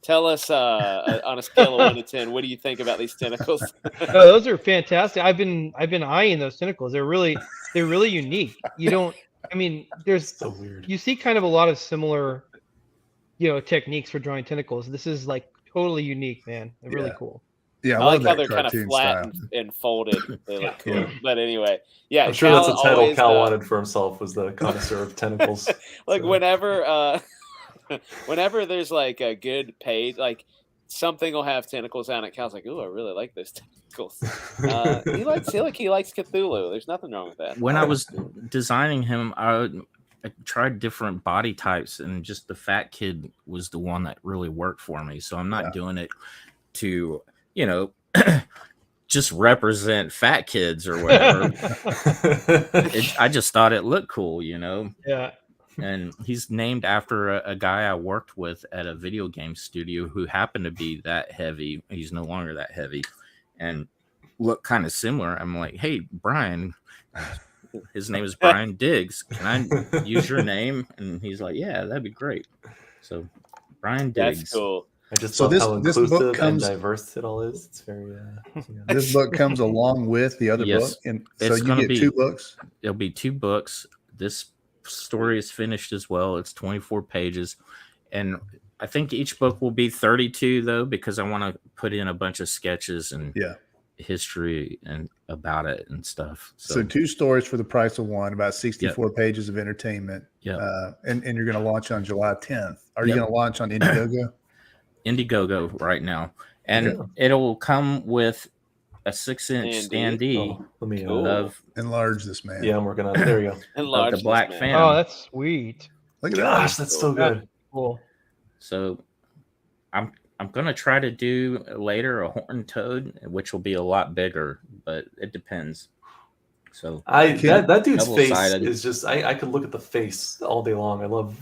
tell us on a scale of 1 to 10, what do you think about these tentacles? No, those are fantastic. I've been eyeing those tentacles. They're really unique. There's so weird. You see kind of a lot of similar, techniques for drawing tentacles. This is like totally unique, man. They're really cool. Yeah, I like how they're kind of flat and folded. They look cool. Yeah. But anyway, yeah. I'm sure Cal that's a title always, Cal wanted for himself, was the connoisseur of tentacles. Like whenever there's like a good page, like something will have tentacles on it. Cal's like, "Ooh, I really like those tentacles." He likes Cthulhu. There's nothing wrong with that. When I was designing him, I tried different body types, and just the fat kid was the one that really worked for me. So I'm not doing it to, just represent fat kids or whatever. I just thought it looked cool, Yeah. And he's named after a guy I worked with at a video game studio who happened to be that heavy. He's no longer that heavy and looked kind of similar. I'm like, hey, Brian, his name is Brian Diggs. Can I use your name? And he's like, yeah, that'd be great. So Brian Diggs. That's cool. I just love how this inclusive book comes, and diverse it all is. It's very. This book comes along with the other book, and so it's you get 2 books. It'll be 2 books. This story is finished as well. It's 24 pages, and I think each book will be 32 though, because I want to put in a bunch of sketches and history and about it and stuff. So 2 stories for the price of 1, about 64 pages of entertainment. Yeah, and you're going to launch on July 10th. Are you going to launch on Indiegogo? Indiegogo right now, and it'll come with a 6-inch standee. Let me enlarge this man. Yeah, I'm working on it. There you go. Enlarge the Black Phantom. Oh, that's sweet. Look at Gosh, that. that's so good. That's cool. So I'm gonna try to do later a horned toad, which will be a lot bigger, but it depends. So that dude's face double-sided. is just I could look at the face all day long.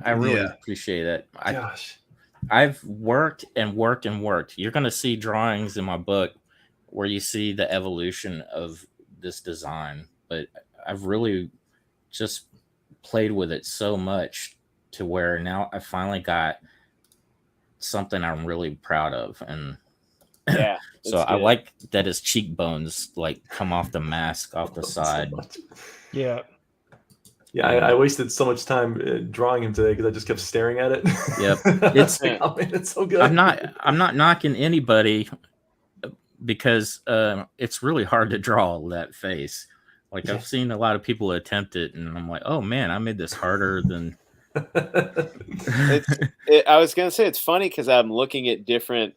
I really appreciate it. Gosh. I've worked and worked and worked. You're going to see drawings in my book where you see the evolution of this design, but I've really just played with it so much to where now I finally got something I'm really proud of. And so I like that his cheekbones like come off the mask off the side. Yeah. Yeah, I wasted so much time drawing him today because I just kept staring at it. Yep, it's so good. I'm not knocking anybody because it's really hard to draw that face. Like I've seen a lot of people attempt it, and I'm like, oh man, I made this harder than. I was gonna say it's funny because I'm looking at different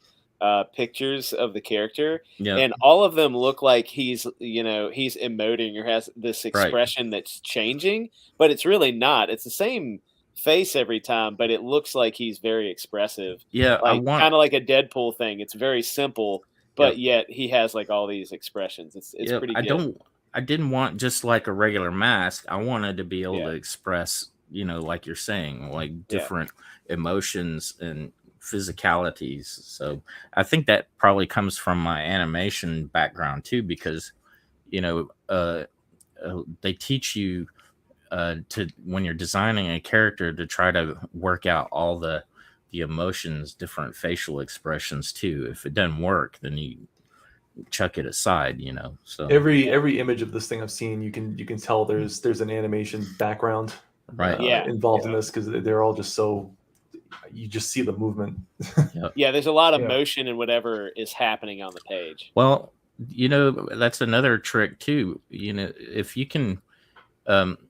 pictures of the character, Yeah, and all of them look like he's emoting or has this right. expression that's changing, but it's really not. It's the same face every time, but it looks like he's very expressive, Yeah, I like want. kind of like a Deadpool thing. It's very simple, but yet he has like all these expressions. It's Yep, pretty I good. didn't want just like a regular mask. I wanted to be able Yeah. to express, like you're saying, like different emotions and physicalities. So I think that probably comes from my animation background too, because they teach you to, when you're designing a character, to try to work out all the emotions, different facial expressions too. If it doesn't work, then you chuck it aside, So every image of this thing I've seen, you can tell there's an animation background right. involved in this, because they're all just so, you just see the movement. Yeah, there's a lot of Yeah. motion in whatever is happening on the page. Well, that's another trick too. If you can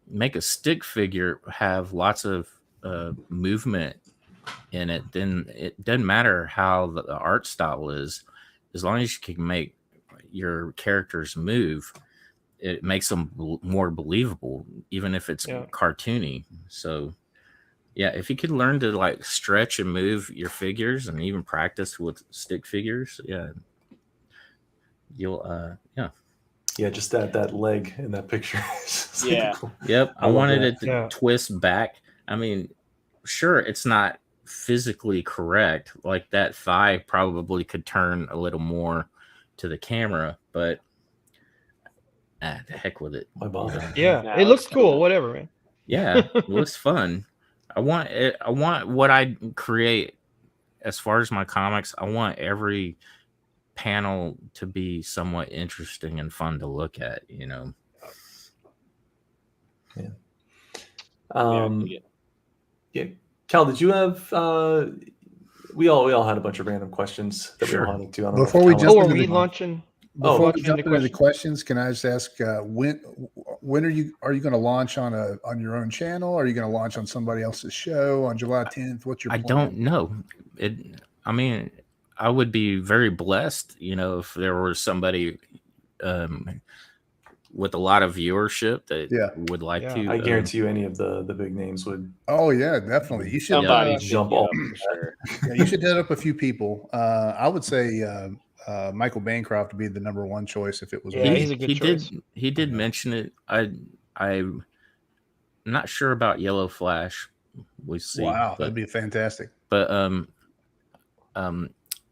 make a stick figure have lots of movement in it, then it doesn't matter how the art style is, as long as you can make your characters move, it makes them more believable, even if it's cartoony. So yeah, if you could learn to like stretch and move your figures and even practice with stick figures, you'll just that leg in that picture. Yeah. Cool. Yep, I love wanted that. it to twist back. I mean, sure, it's not physically correct. Like that thigh probably could turn a little more to the camera, but the heck with it. My bother. Yeah, No, it looks it's cool. cool. Whatever, man. Yeah, it looks fun. I want what I create as far as my comics. I want every panel to be somewhat interesting and fun to look at. Yeah. Cal, did you have? We all had a bunch of random questions that we all wanted to. I don't know if Before we Cal jump wants Oh, are into to- we launching? Before we launching jump into into the questions, can I just ask when are you going to launch on your own channel? Are you going to launch on somebody else's show on July 10th? What's your I plan? don't know. I mean, I would be very blessed, if there was somebody with a lot of viewership that would like to. I guarantee you, any of the big names would. Oh yeah, definitely. You should Somebody jump jump off. for sure. yeah, you should hit up a few people. I would say Michael Bancroft would be the number one choice if it was. Yeah, me. he's a good choice. He did mention it. I'm not sure about Yellow Flash. We see. Wow, that'd be fantastic. But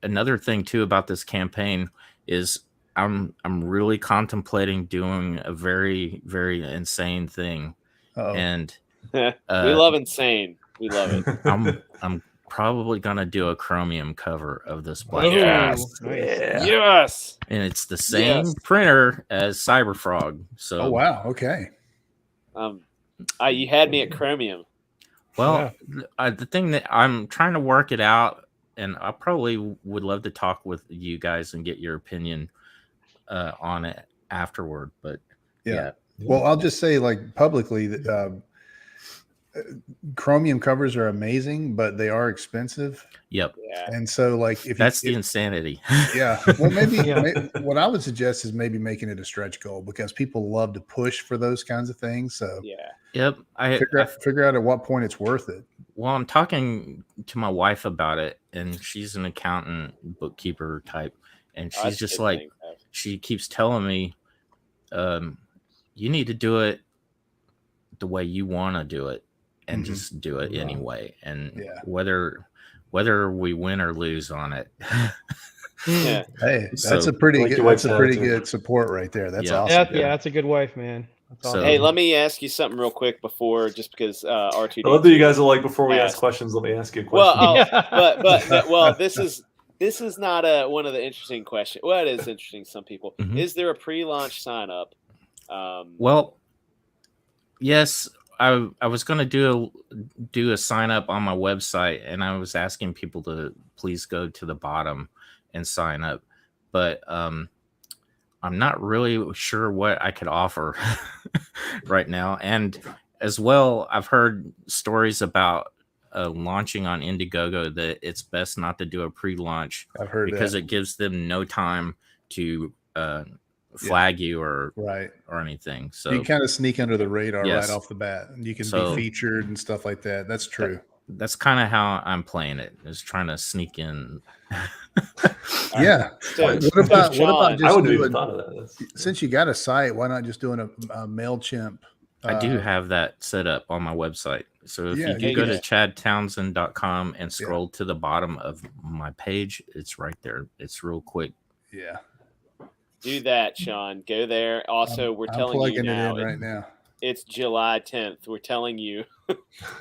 another thing too about this campaign is I'm really contemplating doing a very, very insane thing. Uh-oh. And We love insane. We love it. I'm probably gonna do a chromium cover of this black. Oh, Yes. nice. Yeah. Yes. And it's the same Yes. printer as Cyberfrog. So Oh wow, okay. You had me at chromium. well, the thing that I'm trying to work it out, and I probably would love to talk with you guys and get your opinion on it afterward. But Yeah. Well, I'll just say, like, publicly that chromium covers are amazing, but they are expensive. Yep. Yeah. And so, like, That's the insanity. yeah. Well, maybe what I would suggest is maybe making it a stretch goal, because people love to push for those kinds of things. So Yeah. Yep. figure out at what point it's worth it. Well, I'm talking to my wife about it, and she's an accountant, bookkeeper type, and she's That's a just good like, thing. she keeps telling me, you need to do it the way you want to do it, and just do it anyway. And whether we win or lose on it. Yeah. Hey, that's So- a pretty Like good, your that's wife's a pretty attitude. good support right there. That's Yeah. awesome. That's a good wife, man. That's So- awesome. Hey, let me ask you something real quick before, just because R2. I love that you guys are like, before we ask Yes. questions, let me ask you a Well, question. well, this is not one of the interesting questions. Well, it is interesting to some people. Mhm. Is there a pre-launch sign up? Well, yes, I was going to do a sign up on my website, and I was asking people to please go to the bottom and sign up. but I'm not really sure what I could offer right now. And as well, I've heard stories about launching on Indiegogo that it's best not to do a pre-launch I've heard because that. it gives them no time to flag you or anything. So you can kind of sneak under the radar Yes. right off the bat, and you can So- be featured and stuff like that. That's true. that's kind of how I'm playing it, is trying to sneak in. Yeah. So, What about Sean, I just wouldn't even doing? thought of that. That's- Since you got a site, why not just doing a MailChimp? I do have that set up on my website. So if Yeah, you go to yeah. chadtownsend.com and scroll to the bottom of my page, it's right there. It's real quick. Yeah. do that, Sean. Go there. Also, we're I'm telling you plugging now. it in right now. It's July 10th. We're telling you.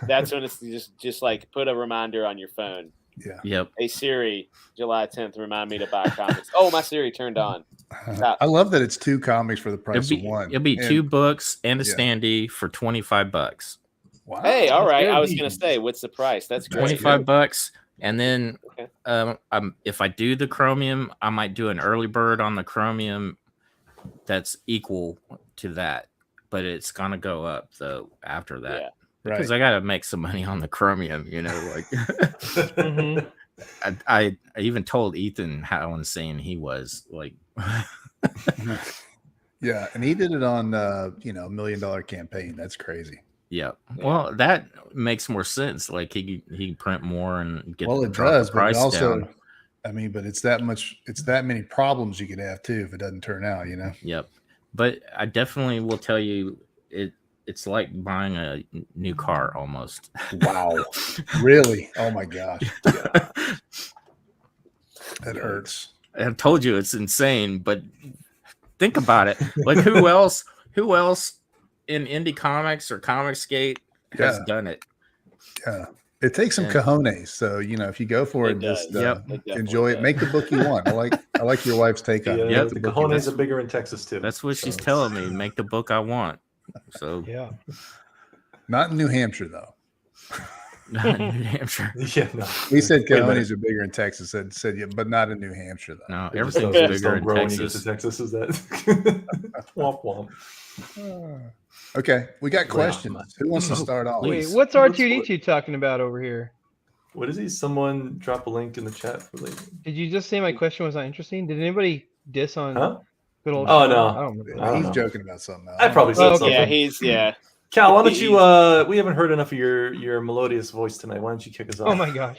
That's when it's just like put a reminder on your phone. Yeah. Yep. Hey Siri, July 10th, remind me to buy comics. Oh, my Siri turned on. Stop. I love that it's 2 comics for the price of one. It'll be And- 2 books and a yeah. standee for $25. Wow. Hey, all right. I was Very gonna neat. say, what's the price? That's great. 25 bucks. And then Okay. if I do the chromium, I might do an early bird on the chromium that's equal to that, but it's gonna go up though after that. Yeah. Because Right. I gotta make some money on the chromium, like Mhm. I even told Ethan how insane he was. Like Yeah, and he did it on $1 million campaign. That's crazy. yeah. Well, that makes more sense. Like he print more and get Well, it drop the does, but price it also, down. I mean, but it's that many problems you could have too if it doesn't turn out. Yep. But I definitely will tell you it's like buying a new car almost. Wow, really? Oh my gosh, that hurts. I've told you it's insane, but think about it. Like who else in indie comics or Comicsgate has Yeah. done it? Yeah, it takes some Yeah. cojones. So if you go for it, It does. just Yep. It definitely enjoy it. does. Make the book you want. I like your wife's take on it. Yeah, Make the book you want. cojones are bigger in Texas too. That's what she's So telling me. Make the book I want. So Yeah. Not in New Hampshire though. not in New Hampshire. Yeah, no. We said Wait a minute. cojones are bigger in Texas. Said yeah, but not in New Hampshire though. No, They just everything's don't- they just bigger don't in grow when you get to Texas. Texas. Is that womp womp? Okay, we got questions. Who wants to start off? Wait, Please. what's What's- R2D2 talking about over here? What is he? Someone drop a link in the chat for later. Did you just say my question was not interesting? Did anybody diss on Huh? good old? Oh, Sean? no. I don't remember. I don't He's know. joking about something else. I probably said Oh, okay. something. Yeah, Cal, why don't you? We haven't heard enough of your melodious voice tonight. Why don't you kick us off? Oh my gosh.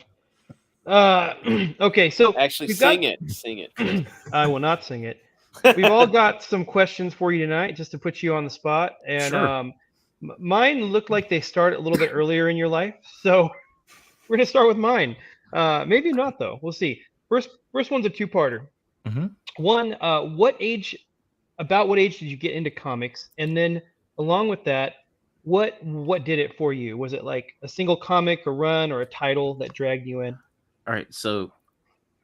Okay, so actually, we've got- sing it. I will not sing it. We've all got some questions for you tonight, just to put you on the spot. And Sure. mine look like they start a little bit earlier in your life, so we're gonna start with mine. Maybe not though. We'll see. First one's a 2-parter. Mhm. One, what age did you get into comics? And then along with that, what did it for you? Was it like a single comic, a run, or a title that dragged you in? All right, so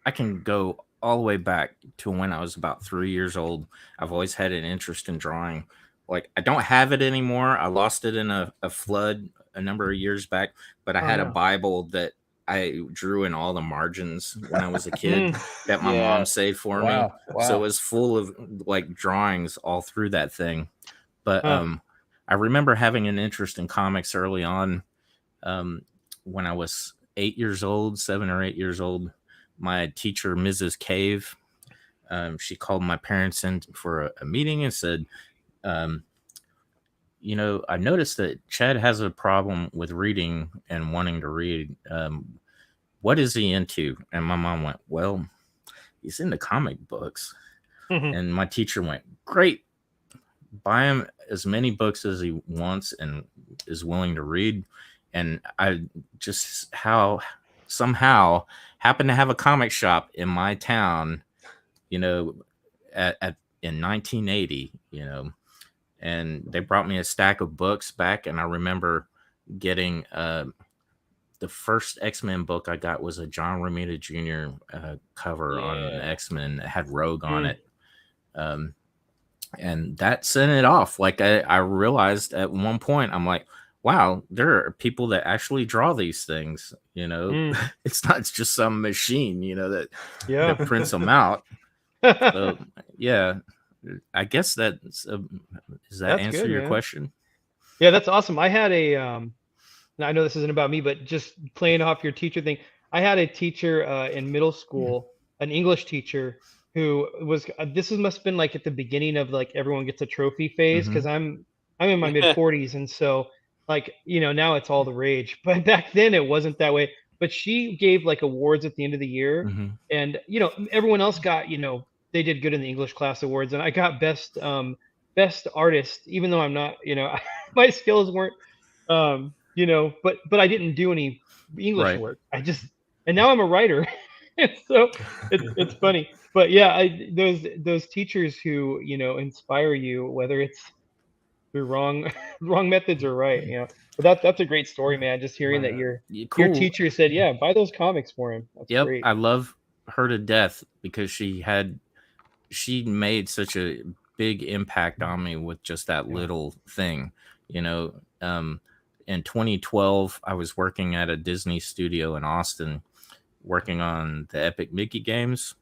I can go all the way back to when I was about 3 years old. I've always had an interest in drawing. Like I don't have it anymore. I lost it in a flood a number of years back, but I Oh, had a no. Bible that I drew in all the margins when I was a kid that my Yeah. mom saved for me. Wow. So it was full of like drawings all through that thing. But Huh. I remember having an interest in comics early on. When I was 7 or 8 years old, my teacher, Mrs. Cave, she called my parents in for a meeting and said, I noticed that Chad has a problem with reading and wanting to read. What is he into? And my mom went, well, he's into comic books. And my teacher went, great. Buy him as many books as he wants and is willing to read. And I just somehow happened to have a comic shop in my town, in 1980, and they brought me a stack of books back. And I remember getting the first X-Men book I got was a John Romita Jr. Cover on X-Men that had Rogue on it. And that sent it off. Like I realized at one point, I'm like, wow, there are people that actually draw these things. It's not just some machine, that Yeah. prints them out. So yeah, I guess that's does that That's answer good, your man. question? Yeah, that's awesome. I had a now I know this isn't about me, but just playing off your teacher thing. I had a teacher in middle school, an English teacher who was this is must have been like at the beginning of like everyone gets a trophy phase Mhm. because I'm in my mid 40s, and so like now it's all the rage. But back then it wasn't that way. But she gave like awards at the end of the year, Mhm. and everyone else got they did good in the English class awards, and I got best artist, even though I'm not my skills weren't but I didn't do any English Right. work. And now I'm a writer. And so it's funny. But yeah, those teachers who, inspire you, whether it's through wrong methods or right, But that's a great story, man. Just hearing that Right. your Cool. teacher said, yeah, buy those comics for him. That's Yep. great. I love her to death because she made such a big impact on me with just that little thing, you know. In 2012, I was working at a Disney studio in Austin, working on the Epic Mickey games,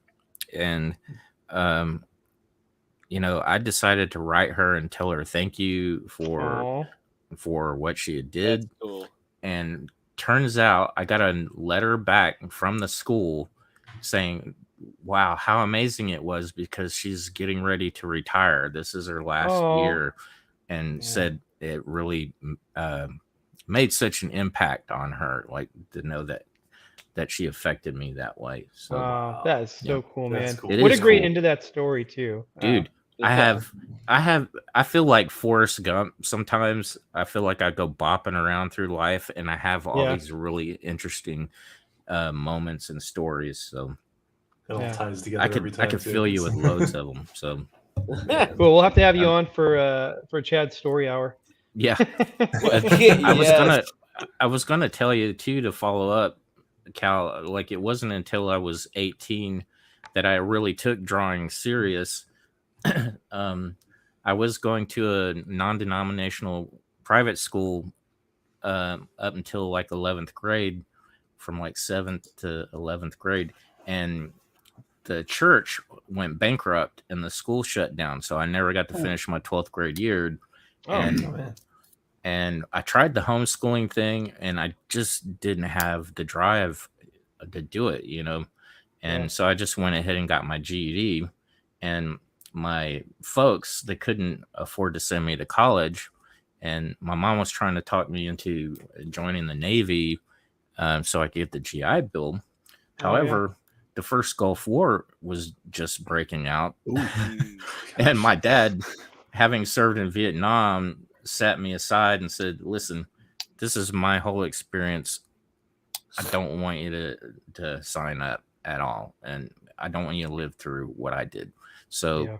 and I decided to write her and tell her thank you Aw. for what she had That's did. cool. And turns out I got a letter back from the school saying, wow, how amazing it was because she's getting ready to retire. This is her last Aw. year, and Yeah. said it really made such an impact on her, like to know that she affected me that way. So, Wow, that is so yeah. cool, That's man. cool. It What a is great cool. end to that story too. Dude, Yeah. I feel like Forrest Gump. Sometimes I feel like I go bopping around through life and I have all Yeah. these really interesting moments and stories. So It all Yeah. ties together every time. I could too. fill you with loads of them. So Cool. We'll have to have you Um, on for Chad's story hour. yeah, Yes. I was gonna tell you too to follow up, Cal. Like it wasn't until I was 18 that I really took drawing serious. I was going to a non-denominational private school up until like 11th grade, from like 7th to 11th grade, and the church went bankrupt and the school shut down, so I never got to finish my 12th grade year. Oh, And Oh, man. and I tried the homeschooling thing, and I just didn't have the drive to do it, And Yeah. so I just went ahead and got my GED. And my folks, they couldn't afford to send me to college, and my mom was trying to talk me into joining the Navy, so I could get the GI Bill. However, the first Gulf War was just breaking out, and my dad, having served in Vietnam, sat me aside and said, "Listen, this is my whole experience. I don't want you to sign up at all, and I don't want you to live through what I did." So,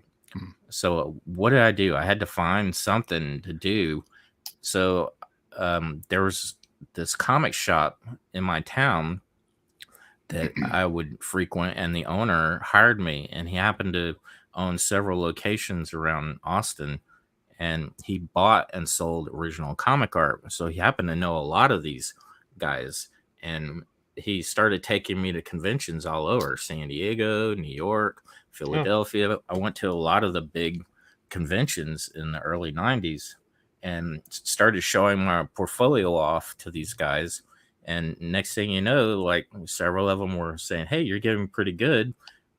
so what did I do? I had to find something to do. So, there was this comic shop in my town that I would frequent, and the owner hired me, and he happened to own several locations around Austin, and he bought and sold original comic art. So he happened to know a lot of these guys, and he started taking me to conventions all over San Diego, New York, Philadelphia. I went to a lot of the big conventions in the early 90s and started showing my portfolio off to these guys. And next thing you know, like several of them were saying, "Hey, you're getting pretty good.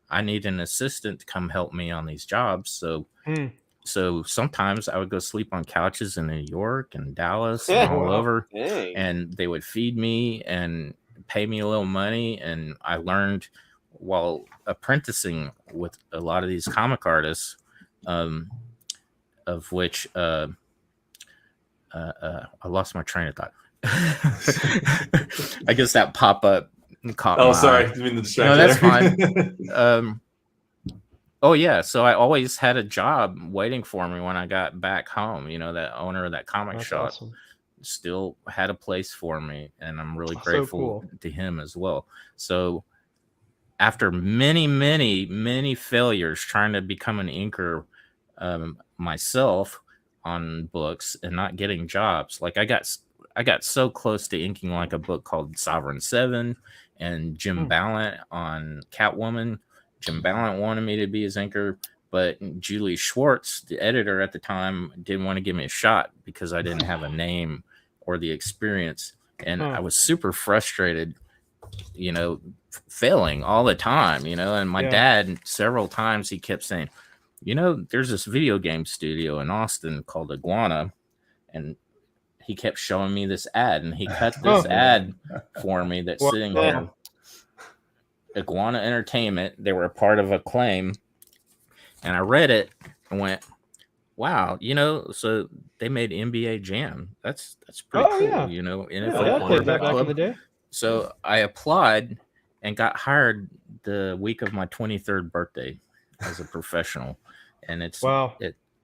I need an assistant to come help me on these jobs." So sometimes I would go sleep on couches in New York and Dallas and all over, Dang. and they would feed me and pay me a little money. And I learned while apprenticing with a lot of these comic artists, of which I lost my train of thought. I guess that pop up caught Oh, my sorry. eye. I mean the No, that's distraction. Oh yeah, so I always had a job waiting for me when I got back home. That owner of that comic That's shop awesome. still had a place for me, and I'm really So grateful cool. to him as well. So after many, many, many failures trying to become an inker myself on books and not getting jobs, like I got so close to inking like a book called Sovereign 7 and Jim Ballant on Catwoman, Jim Ballant wanted me to be his inker, but Julie Schwartz, the editor at the time, didn't want to give me a shot because I didn't have a name or the experience. And I was super frustrated, failing all the time, and my dad, several times he kept saying, there's this video game studio in Austin called Iguana, and he kept showing me this ad, and he cut this ad for me that's sitting here. Iguana Entertainment. They were a part of Acclaim, and I read it and went, "Wow, so they made NBA Jam. That's pretty cool, yeah. NFL I played that back in the day. So I applied and got hired the week of my 23rd birthday as a professional, and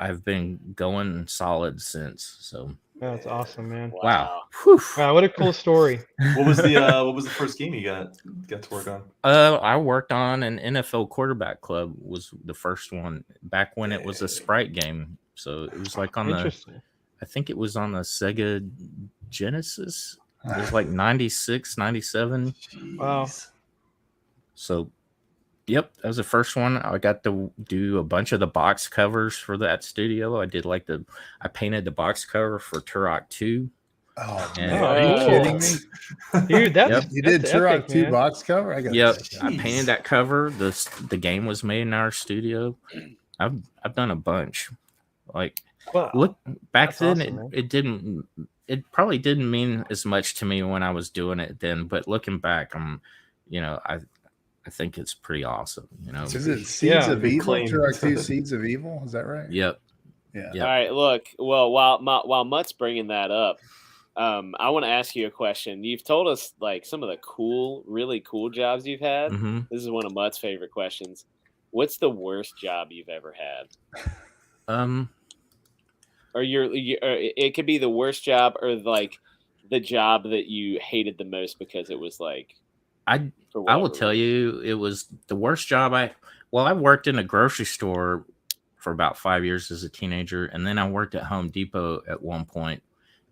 I've been going solid since. So that's awesome, man. Wow. Wow, what a cool story. What was the first game you got to work on? I worked on an NFL quarterback club. Was the first one back when it was a sprite game. So it was like I think it was on the Sega Genesis. It was like 96, 97. Wow. So, yep, that was the first one. I got to do a bunch of the box covers for that studio. I painted the box cover for Turok 2. Oh, man. Are you kidding me? Dude, you did Turok 2 box cover? I painted that cover. The game was made in our studio. I've done a bunch. Look back then, awesome, it probably didn't mean as much to me when I was doing it then, but looking back, I think it's pretty awesome. Is it Seeds of Evil? Turok 2 Seeds of Evil? Is that right? Yep. Yeah. All right. Look, well, while Mutt's bringing that up, I want to ask you a question. You've told us some of the really cool jobs you've had. Mm-hmm. This is one of Mutt's favorite questions. What's the worst job you've ever had? Or it could be the worst job or the job that you hated the most because it was I will tell you, it was the worst job. I worked in a grocery store for about 5 years as a teenager, and then I worked at Home Depot at one point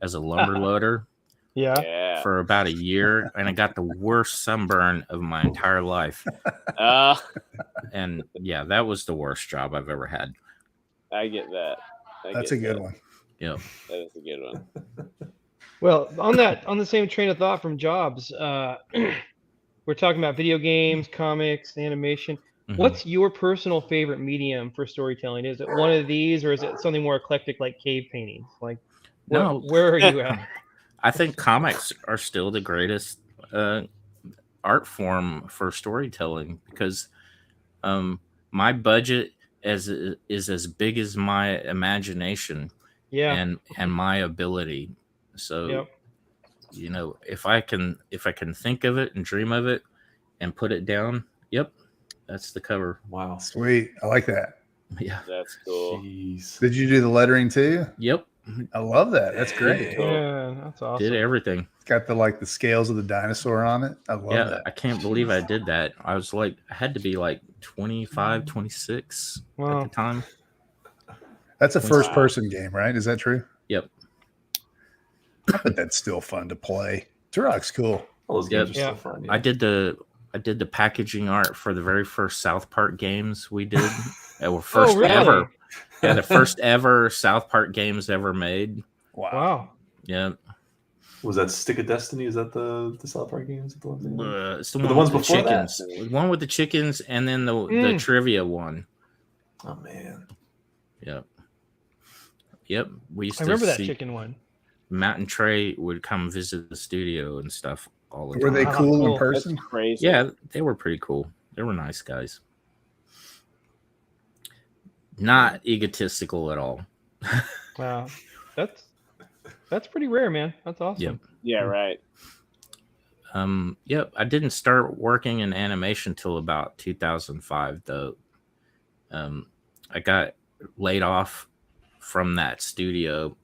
as a lumber loader. Yeah. For about a year, and I got the worst sunburn of my entire life. And yeah, that was the worst job I've ever had. I get that. That's a good one. Yeah, that is a good one. Well, on the same train of thought from jobs, we're talking about video games, comics, animation. Mm-hmm. What's your personal favorite medium for storytelling? Is it one of these, or is it something more eclectic like cave paintings? Where are you at? I think comics are still the greatest art form for storytelling because my budget is as big as my imagination and my ability. So if I can think of it and dream of it and put it down, that's the cover. Wow, sweet. I like that. Yeah, that's cool. Jeez. Did you do the lettering too? Yep. I love that. That's great. Yeah, that's awesome. Did everything. Got the scales of the dinosaur on it. I love that. I can't believe I did that. I was I had to be 25, 26 at the time. That's a first person game, right? Is that true? Yep. I bet that's still fun to play. Turok's cool. All those games are still fun. Yeah. I did the packaging art for the very first South Park games we did. That were first ever. Yeah, the first ever South Park games ever made. Wow. Yeah. Was that Stick of Destiny? Is that the South Park games? It's the ones with the chickens. That? One with the chickens, and then the trivia one. Oh man. Yep. We used I remember that chicken one. Matt and Trey would come visit the studio and stuff all the time. Were they cool in person? That's crazy. Yeah, they were pretty cool. They were nice guys. Not egotistical at all. Wow. That's pretty rare, man. That's awesome. Yep. Yeah, right. I didn't start working in animation till about 2005 though. I got laid off from that studio,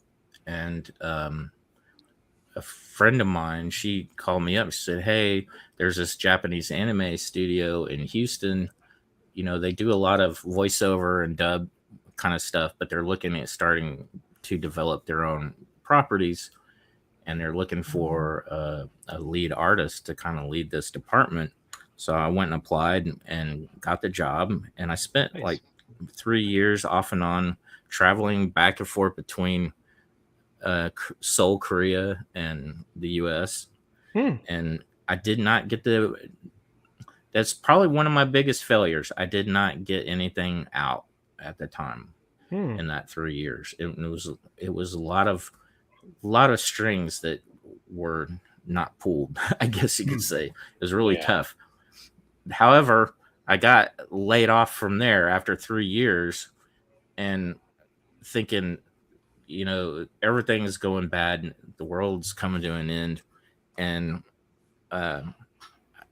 and a friend of mine, she called me up and said, "Hey, there's this Japanese anime studio in Houston. They do a lot of voiceover and dub kind of stuff, but they're looking at starting to develop their own properties, and they're looking for a lead artist to kind of lead this department. So I went and applied and got the job, and I spent Nice. like 3 years off and on traveling back and forth between Seoul, Korea, and the U.S. And I did not get that's probably one of my biggest failures. I did not get anything out at the time in that 3 years. It was a lot of strings that were not pulled, I guess you could say. It was really tough. However, I got laid off from there after 3 years and thinking, everything is going bad. The world's coming to an end. And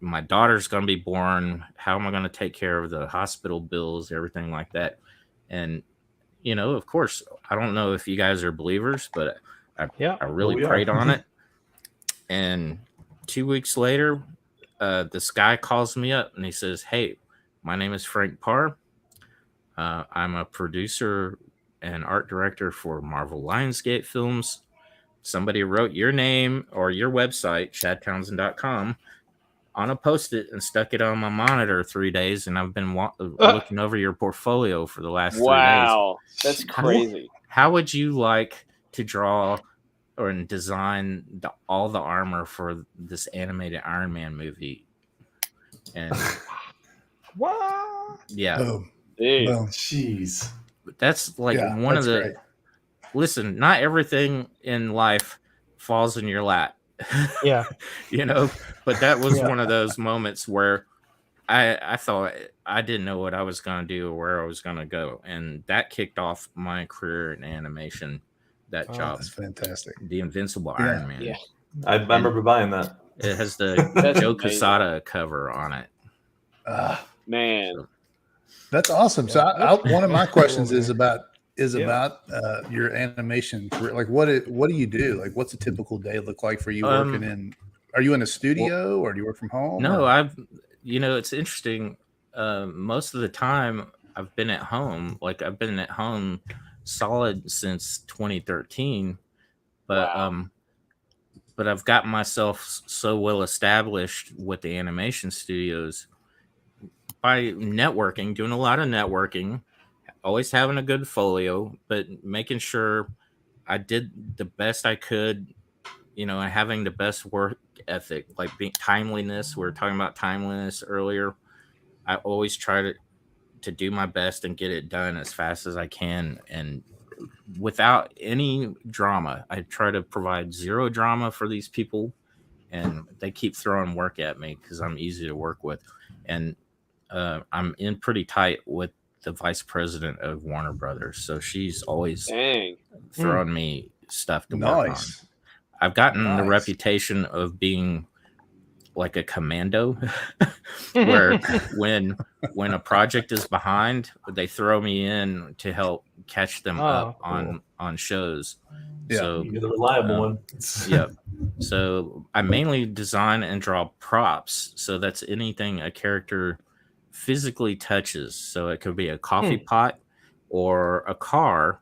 my daughter's going to be born. How am I going to take care of the hospital bills, everything like that? And, of course, I don't know if you guys are believers, but I really prayed on it. And 2 weeks later, this guy calls me up and he says, "Hey, my name is Frank Parr. I'm a producer and art director for Marvel Lionsgate films. Somebody wrote your name or your website, CHADTOWNSEND.com, on a Post-it and stuck it on my monitor 3 days, and I've been looking over your portfolio for the last 3 days. Wow, that's crazy. How would you like to draw or design all the armor for this animated Iron Man movie?" And What? yeah, Boom. Dude. Boom. Jeez. that's like Yeah, one of that's the. great. Listen, not everything in life falls in your lap. Yeah. But that was Yeah. one of those moments where I thought I didn't know what I was going to do or where I was going to go. And that kicked off my career in animation, that job, That's fantastic. the Invincible Yeah. Iron Man. Yeah. I remember buying that. It has the That's Joe amazing. Quesada cover on it. Man. That's awesome. So one of my questions cool, is man. about your animation career. Like, what do you do? Like, what's a typical day look like for you working in? Are you in a studio or do you work from home? No, or? it's interesting. Most of the time I've been at home. Like I've been at home solid since 2013, but Wow. but I've got myself so well established with the animation studios by networking, doing a lot of networking, always having a good folio, but making sure I did the best I could, and having the best work ethic, like being timeliness. We were talking about timeliness earlier. I always try to do my best and get it done as fast as I can and without any drama. I try to provide zero drama for these people, and they keep throwing work at me because I'm easy to work with. And I'm in pretty tight with the vice president of Warner Brothers, so she's always Dang. throwing me stuff to work on. Nice. I've gotten the Nice. reputation of being like a commando, where when a project is behind, they throw me in to help catch them up cool. on shows. Yeah. So You're the reliable one. yeah. So I mainly design and draw props. So that's anything a character physically touches. So it could be a coffee pot or a car,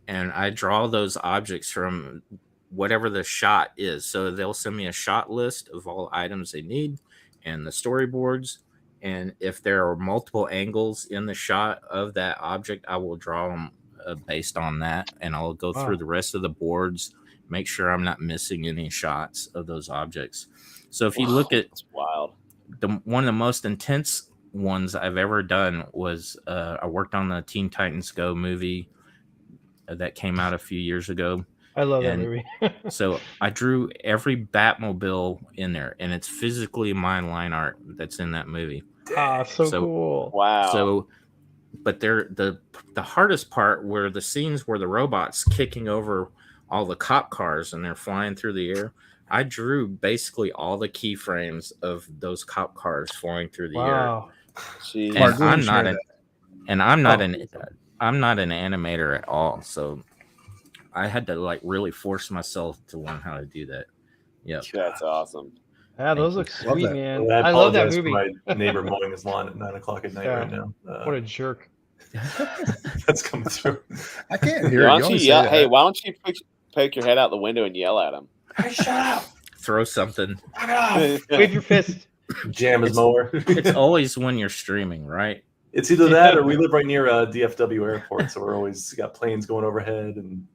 and I draw those objects from whatever the shot is. So they'll send me a shot list of all items they need and the storyboards. And if there are multiple angles in the shot of that object, I will draw them based on that. And I'll go through the rest of the boards, make sure I'm not missing any shots of those objects. So if you look at That's wild. one of the most intense ones I've ever done was I worked on the Teen Titans Go movie that came out a few years ago. I love that movie. So I drew every Batmobile in there, and it's physically my line art that's in that movie. So cool. Wow. So, but the hardest part were the scenes where the robots kicking over all the cop cars and they're flying through the air. I drew basically all the keyframes of those cop cars flying through the air. Wow. Jeez. And Mark, I'm share not that. I'm not an animator at all. So I had to like really force myself to learn how to do that. Yeah. That's awesome. Yeah, those look Love sweet, that. man. I I love that apologize for movie. my neighbor mowing his lawn at 9:00 at night Yeah. right now. What a jerk. That's coming through. I can't hear it. Why You don't only you say yell? that. Hey, why don't you poke your head out the window and yell at him? Hey, shut up! Throw something. Knock it off! Wave your fist. Jam his It's- mower. It's always when you're streaming, right? It's either that or we live right near DFW airport, so we're always got planes going overhead, and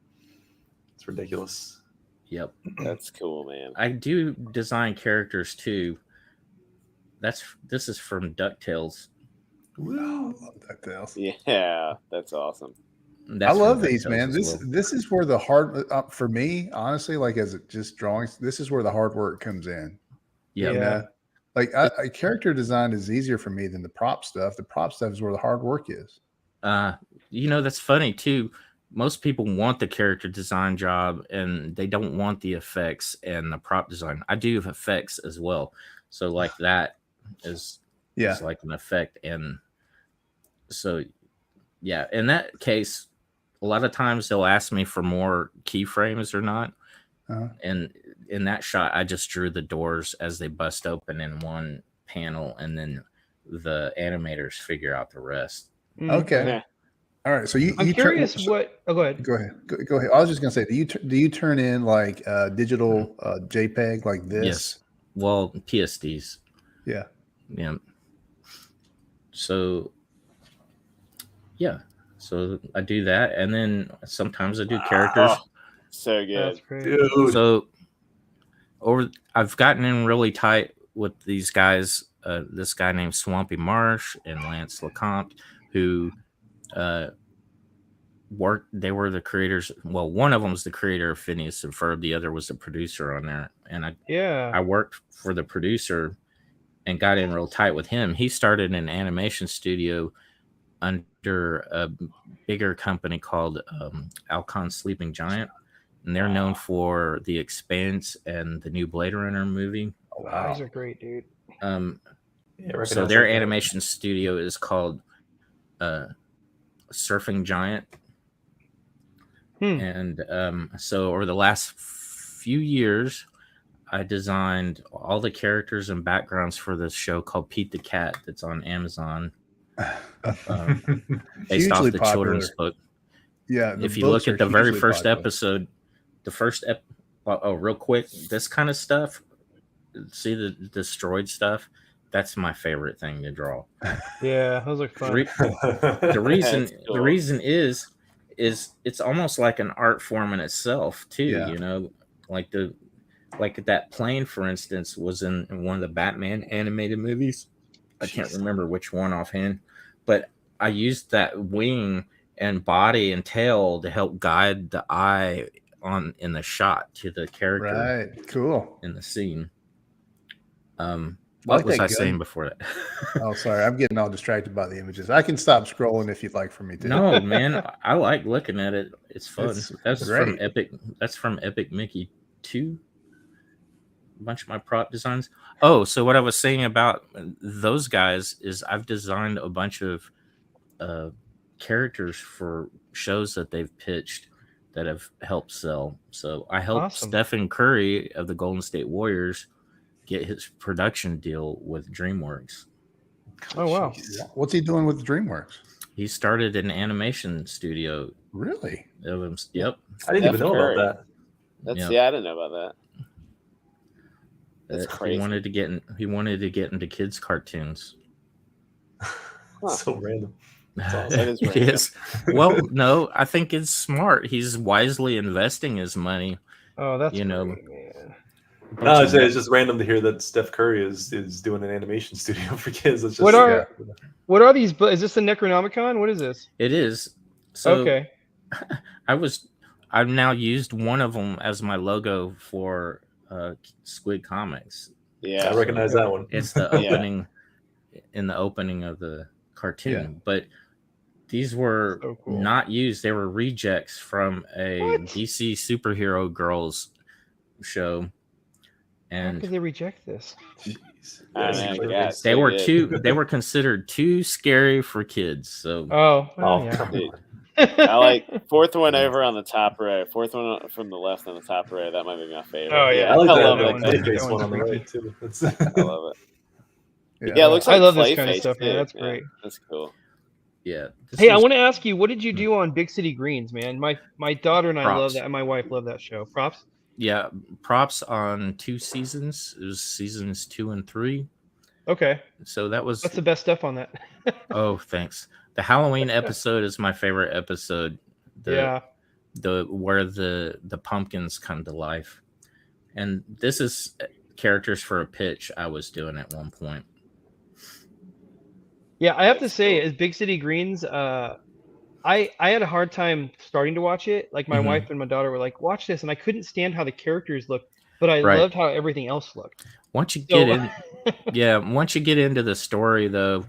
it's ridiculous. Yep. That's cool, man. I do design characters too. This is from DuckTales. Oh, I love DuckTales. Yeah, that's awesome. I love from these, DuckTales man. as This well. this is where the hard for me, honestly, like as it just drawings. This is where the hard work comes in. Yeah. You know, like character design is easier for me than the prop stuff. The prop stuff is where the hard work is. That's funny too. Most people want the character design job and they don't want the effects and the prop design. I do effects as well. So like that is like an effect. And so, yeah, in that case, a lot of times they'll ask me for more keyframes or not. And in that shot, I just drew the doors as they bust open in one panel, and then the animators figure out the rest. Okay. Yeah. All right. So I'm curious what. Oh, go ahead. Go ahead. Go ahead. I was just gonna say, do you turn in like digital JPEG like this? Yes. Well, PSDs. Yeah. Yeah. So, yeah. So I do that, and then sometimes I do characters. Oh, so good. That's great. Dude. So I've gotten in really tight with these guys. This guy named Swampy Marsh and Lance Lecomte, who they were the creators. Well, one of them was the creator of Phineas and Ferb. The other was the producer on there. And I worked for the producer and got in real tight with him. He started an animation studio under a bigger company called Alcon Sleeping Giant. And they're known for The Expanse and the new Blade Runner movie. Oh, wow. These are great, dude. So their animation studio is called Surfing Giant. And so over the last few years, I designed all the characters and backgrounds for this show called Pete the Cat that's on Amazon, based off Hugely the popular. children's book. Yeah. If you look at the very first episode, real quick, this kind of stuff, see the destroyed stuff, that's my favorite thing to draw. Yeah, those are fun. The reason That's cool. the reason is it's almost like an art form in itself too. Yeah. You know, like that plane, for instance, was in one of the Batman animated movies. I can't remember which one offhand, but I used that wing and body and tail to help guide the eye in the shot to the character Right. Cool. in the scene. like What was that I gun. saying before that? Oh, sorry. I'm getting all distracted by the images. I can stop scrolling if you'd like for me to. No, man, I like looking at it. It's fun. It's That's great. from Epic. That's from Epic Mickey 2. A bunch of my prop designs. Oh, so what I was saying about those guys is I've designed a bunch of characters for shows that they've pitched that have helped sell. So I helped Awesome. Stephen Curry of the Golden State Warriors get his production deal with DreamWorks. Oh, wow. What's he doing with DreamWorks? He started an animation studio. Really? Yep. I didn't even know Curry. about that. That's Yeah. I didn't know about that. That's crazy. He wanted to get into kids' cartoons. Huh. So random. awesome. That is It random. is. Well, no, I think it's smart. He's wisely investing his money. Oh, that's You know, great, man. No, it's just random to hear that Steph Curry is doing an animation studio for kids. It's just, What are these? Is this the Necronomicon? What is this? It is. So Okay. I've now used one of them as my logo for Squid Comics. Yeah. I recognize that one. It's the Yeah. opening in the opening of the cartoon. Yeah. But these were So cool. not used. They were rejects from a What? DC superhero girls show. How And could they reject this? Jeez. I That's know, crazy. yeah. they so were good. they were considered too scary for kids. So Oh, well, Oh, yeah. come Dude, on. I like fourth one over on the top row. Fourth one from the left on the top row. That might be my favorite. Oh, yeah. I like I that, love that it. one. that face That one one's on the freaky. right too. That's I love it. Yeah. Yeah, it looks I like love this kind of Clayface, stuff, man. too. That's Yeah, great. that's cool. yeah. this Hey, I was- want to ask you, what did you do on Big City Greens, man? My daughter and I love Props. that. And my wife love that show. Props. Yeah, props on 2 seasons. It was seasons 2 and 3. Okay, So that was what's the best stuff on that? oh, thanks. The Halloween episode is my favorite episode. Yeah. The where the pumpkins come to life, and this is characters for a pitch I was doing at one point. Yeah, I have to That's say, cool. as Big City Greens, I had a hard time starting to watch it. Like my Mhm. wife and my daughter were like, "Watch this," and I couldn't stand how the characters looked, but I Right. loved how everything else looked. Once you So get in, yeah, once you get into the story, though,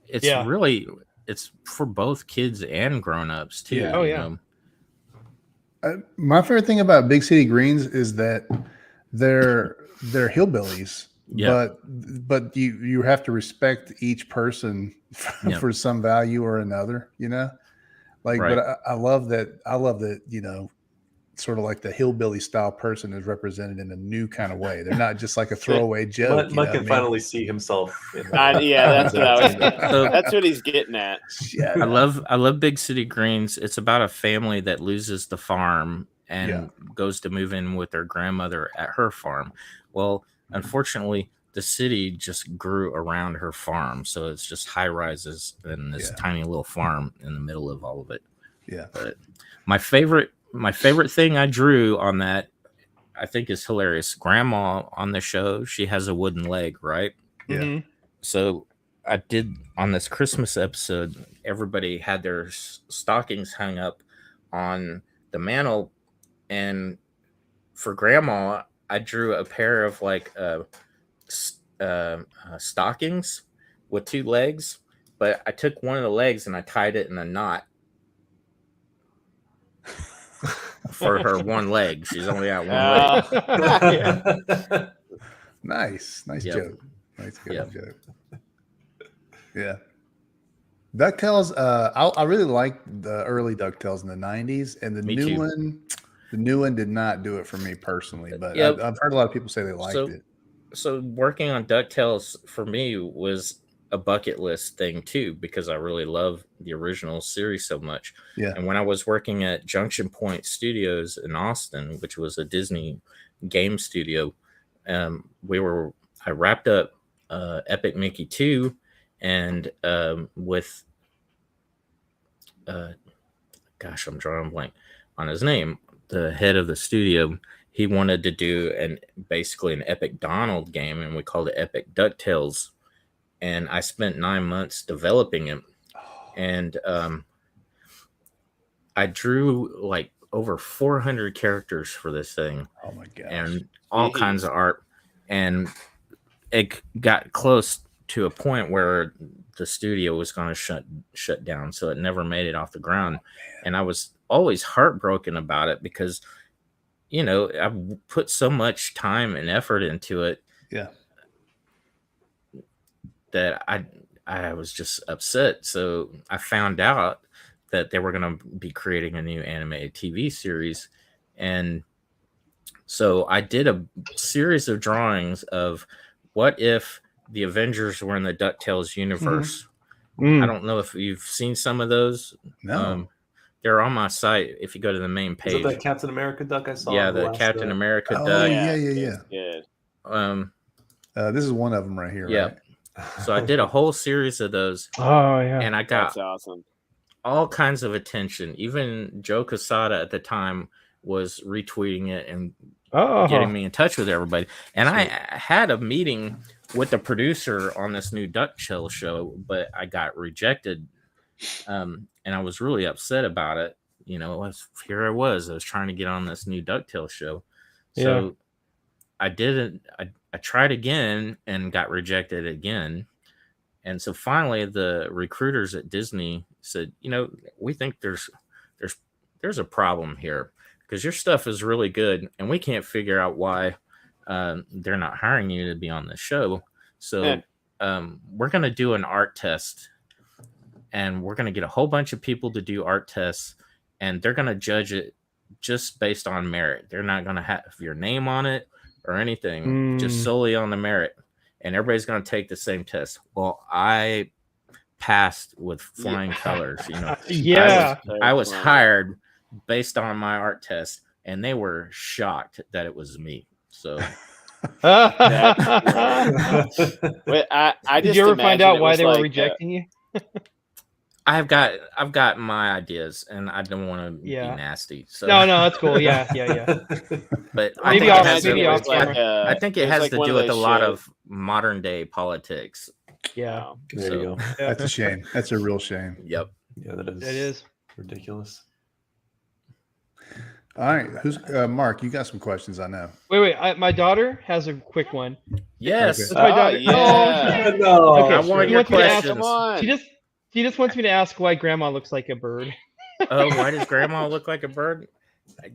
it's Yeah. really it's for both kids and grown-ups too. Yeah. Oh, you yeah. know? My favorite thing about Big City Greens is that they're hillbillies, Yeah. but you have to respect each person Yeah. for some value or another, you know. Like, Right. but I love that. I love that, you know, sort of like the hillbilly style person is represented in a new kind of way. They're not just like a throwaway joke. Mike can finally see himself. In Yeah, that's what I was. So- That's what he's getting at. Yeah, I love Big City Greens. It's about a family that loses the farm and goes to move in with their grandmother at her farm. Well, unfortunately, the city just grew around her farm, so it's just high rises and this tiny little farm in the middle of all of it. Yeah. But my favorite thing I drew on that, I think, is hilarious. Grandma on the show, she has a wooden leg, right? Yeah. Mhm. So I did on this Christmas episode, everybody had their stockings hung up on the mantle, and for Grandma, I drew a pair of like stockings with two legs, but I took one of the legs and I tied it in a knot for her one leg. She's only got one leg. Nice Yep. joke. Nice good Yep. joke. Yeah. DuckTales. I really liked the early DuckTales in the '90s, and the Me new too. one. The new one did not do it for me personally, but Yep. I've heard a lot of people say they liked it. So working on DuckTales for me was a bucket list thing too, because I really love the original series so much. Yeah. And when I was working at Junction Point Studios in Austin, which was a Disney game studio, I wrapped up Epic Mickey 2 and with gosh, I'm drawing a blank on his name, the head of the studio. He wanted to do basically an Epic Donald game, and we called it Epic DuckTales. And I spent 9 months developing it, and I drew like over 400 characters for this thing. Oh my gosh. And all kinds of art, and it got close to a point where the studio was going to shut down, so it never made it off the ground. And I was always heartbroken about it because, you know, I put so much time and effort into it. Yeah. That I was just upset. So I found out that they were going to be creating a new animated TV series, and so I did a series of drawings of what if the Avengers were in the DuckTales universe. I don't know if you've seen some of those. No. They're on my site. If you go to the main Is page, it that Captain America duck I saw? yeah, on the last, Captain America Oh, duck. yeah. Good. This is one of them right here. Yeah. Right? So I did a whole series of those, Oh yeah. and I got That's awesome. all kinds of attention. Even Joe Quesada at the time was retweeting it and getting me in touch with everybody. And I had a meeting with the producer on this new DuckTales show, but I got rejected. And I was really upset about it. You know, here I was trying to get on this new DuckTales show. So I didn't. I tried again and got rejected again. And so finally the recruiters at Disney said, you know, we think there's a problem here because your stuff is really good and we can't figure out why they're not hiring you to be on the show. So we're going to do an art test, and we're going to get a whole bunch of people to do art tests, and they're going to judge it just based on merit. They're not going to have your name on it or anything, just solely on the merit. And everybody's going to take the same test. Well, I passed with flying colors. You know, I was hired based on my art test, and they were shocked that it was me. So Wait, I Did just you ever find imagine out it why was they were like, rejecting you? I've got my ideas, and I don't want to Yeah. be nasty. So No, that's cool. Yeah. but I Maybe would off- imagine maybe it was off like camera. I think it was has like to one do of with a those lot shows. of modern day politics. Yeah. Oh. There you go. That's a shame. That's a real shame. Yep. Yeah, that is. It is. Ridiculous. All right, who's Mark? You got some questions, I know. Wait. My daughter has a quick one. Yes. That's my daughter. yeah. Oh, No, Okay, I want she your wants me to ask- questions. Come on. she just wants me to ask why Grandma looks like a bird. Oh, why does Grandma look like a bird?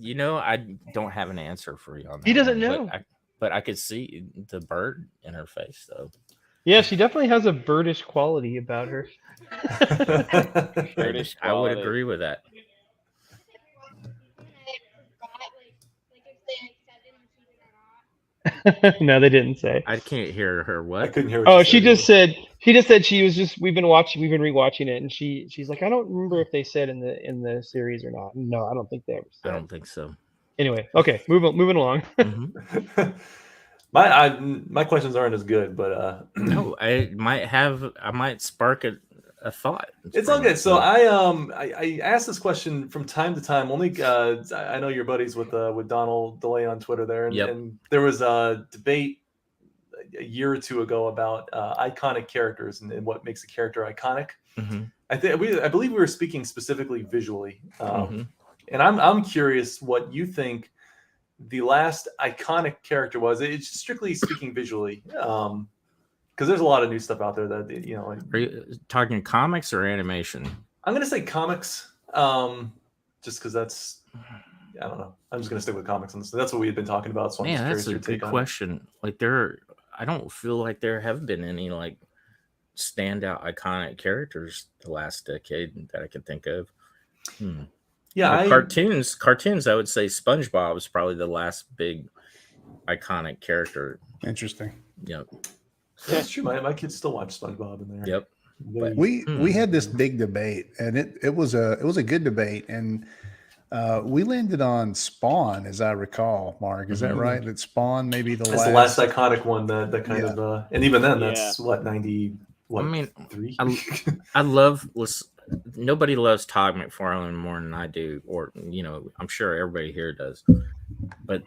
You know, I don't have an answer for you on that. He doesn't one, know. but I could see the bird in her face, though. Yeah, she definitely has a birdish quality about her. British I would quality. agree with that. No, they didn't say. I can't hear her. I What? couldn't hear. What Oh, you she said. just said we've been rewatching it, and she's like, I don't remember if they said in the series or not. No, I don't think they ever I said. don't think so. Anyway, okay, moving along. Mhm. My questions aren't as good, but No, I might spark a thought. it's all good. So I asked this question from time to time. Only I know you're buddies with Donald DeLay on Twitter there, and, Yep. and there was a debate a year or two ago about iconic characters and what makes a character iconic. Mhm. I believe we were speaking specifically visually, Mhm. and I'm curious what you think the last iconic character was. It's strictly speaking visually, because there's a lot of new stuff out there that Are you talking comics or animation? I'm gonna say comics, just because that's I don't know. I'm just gonna stick with comics on this. That's what we had been talking about. So I'm Man, just that's curious a your good take on it. question. Like I don't feel like there have been any like standout iconic characters the last decade that I can think of. Yeah, Well, cartoons. I would say SpongeBob is probably the last big iconic character. Interesting. Yep. that's true. My kids still watch SpongeBob in there. Yep. They- We had this big debate, and it was a good debate, and we landed on Spawn, as I recall. Mark, is that Mhm. right? That Spawn maybe the that's last. the last iconic one that kind Yeah. of and even then that's what 90. What, I mean, 3? I love. Nobody loves Todd McFarlane more than I do, or I'm sure everybody here does. But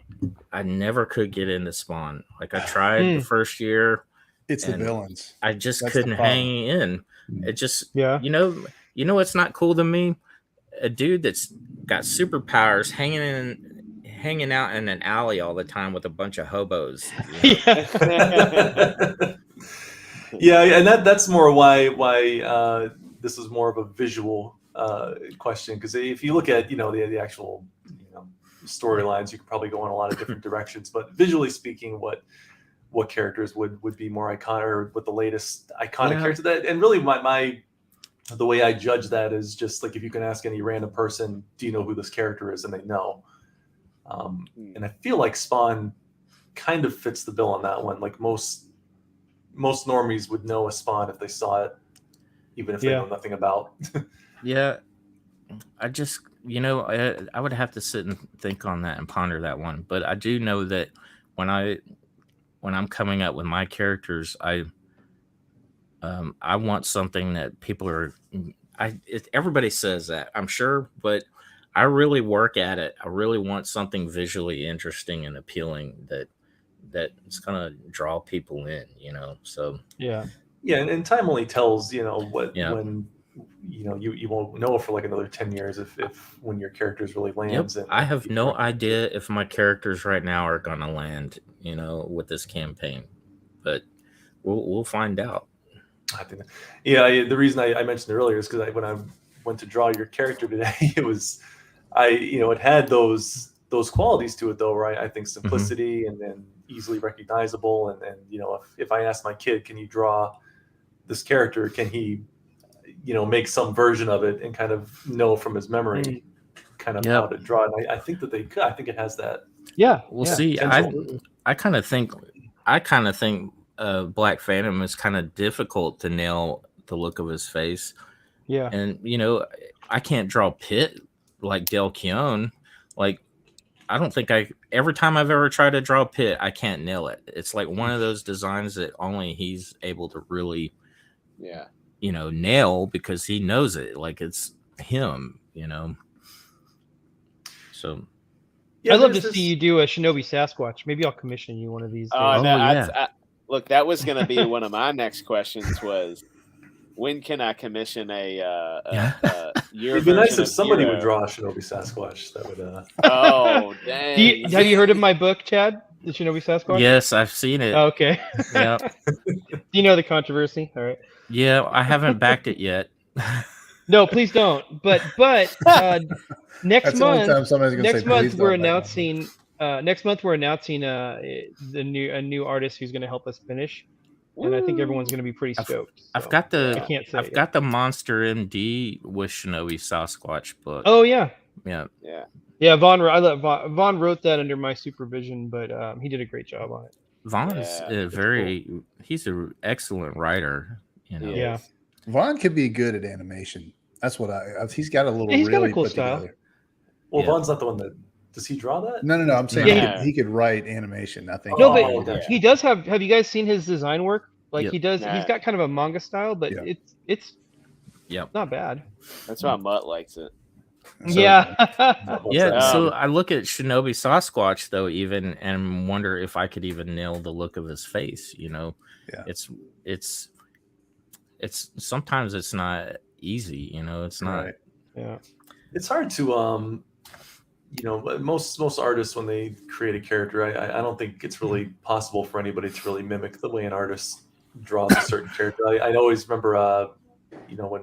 I never could get into Spawn. Like I tried the first year. It's the and villains. I just That's the couldn't problem. hang in. It just Yeah. you know what's not cool to me? A dude that's got superpowers hanging out in an alley all the time with a bunch of hobos. Yeah, and that's more why this is more of a visual question, because if you look at the actual storylines, you could probably go in a lot of different directions, but visually speaking, what characters would be more iconic, or what the latest iconic Yeah. character that, and really the way I judge that is just like if you can ask any random person, do you know who this character is, and they know. And I feel like Spawn kind of fits the bill on that one. Like most normies would know a Spawn if they saw it, even if they know nothing about. Yeah, I just I would have to sit and think on that and ponder that one. But I do know that when I'm coming up with my characters, I want something that people are. Everybody says that, I'm sure, but I really work at it. I really want something visually interesting and appealing that's gonna draw people in. So Yeah. Yeah, and time only tells what Yeah. when you won't know for like another 10 years if when your characters really lands. Yep. And I have no idea if my characters right now are gonna land, with this campaign, but we'll find out. I think the reason I mentioned it earlier is because when I went to draw your character today, it had those qualities to it though, right? I think simplicity and then easily recognizable, and if I asked my kid, can you draw this character, can he make some version of it and kind of know from his memory kind of how to draw it. And I think that they could. I think it has that. Yeah. We'll yeah. see. potential. I kind of think Black Phantom is kind of difficult to nail the look of his face. Yeah. And I can't draw Pitt like Del Keown. Like I don't think every time I've ever tried to draw Pit, I can't nail it. It's like one of those designs that only he's able to really, nail, because he knows it. Like, it's him, So Yeah, I'd love there's to see this- you do a Shinobi Sasquatch. Maybe I'll commission you one of these days. Look, that was going to be one of my next questions. Was when can I commission your It'd be nice version if of somebody Hero? would draw a Shinobi Sasquatch. That would. Oh, dang! Have you heard of my book, Chad? The Shinobi Sasquatch? yes, I've seen it. Oh, okay. Yeah, Do you know the controversy? All right. yeah, I haven't backed it yet. No, please don't. But next That's the only time month, somebody's gonna next say, month "Please we're don't back my book." announcing. Next month we're announcing a new artist who's going to help us finish, and I think everyone's going to be pretty stoked. I've so got I can't say. I've got the Monster MD with Shinobi Sasquatch book. Oh yeah. Yeah. Yeah, Vaughn wrote that under my supervision, but he did a great job on it. Vaughn is he's an excellent writer. Yeah. Vaughn could be good at animation. That's what he's got a little. He's got a really cool put style. together. Well, Yeah. Vaughn's not the one that. Does he draw that? No. I'm saying Yeah. he could write animation. I think. No, Oh, but okay. he does have you guys seen his design work? Like Yep. he does, Nah. he's got kind of a manga style, but Yeah. it's Yep. not bad. That's why Mutt likes it. So- Yeah. Yeah, Um, so I look at Shinobi Sasquatch though, even, and wonder if I could even nail the look of his face. Yeah. It's sometimes it's not easy. It's not. Right. Yeah. It's hard to most artists, when they create a character, I don't think it's really possible for anybody to really mimic the way an artist draws a certain character. I always remember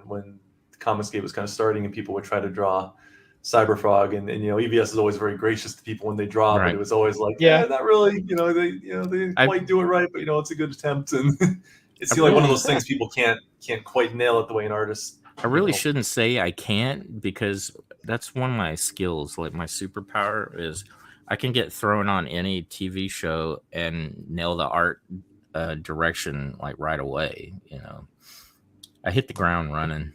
when Comicsgate was kind of starting and people would try to draw Cyberfrog, and EVS is always very gracious to people when they draw, Right. but it was always like, Yeah. not really, they didn't quite do it right, but it's a good attempt, and it seemed like one of those things people can't quite nail it the way an artist. I really shouldn't say I can't, because that's one of my skills. Like, my superpower is I can get thrown on any TV show and nail the art direction like right away. I hit the ground running.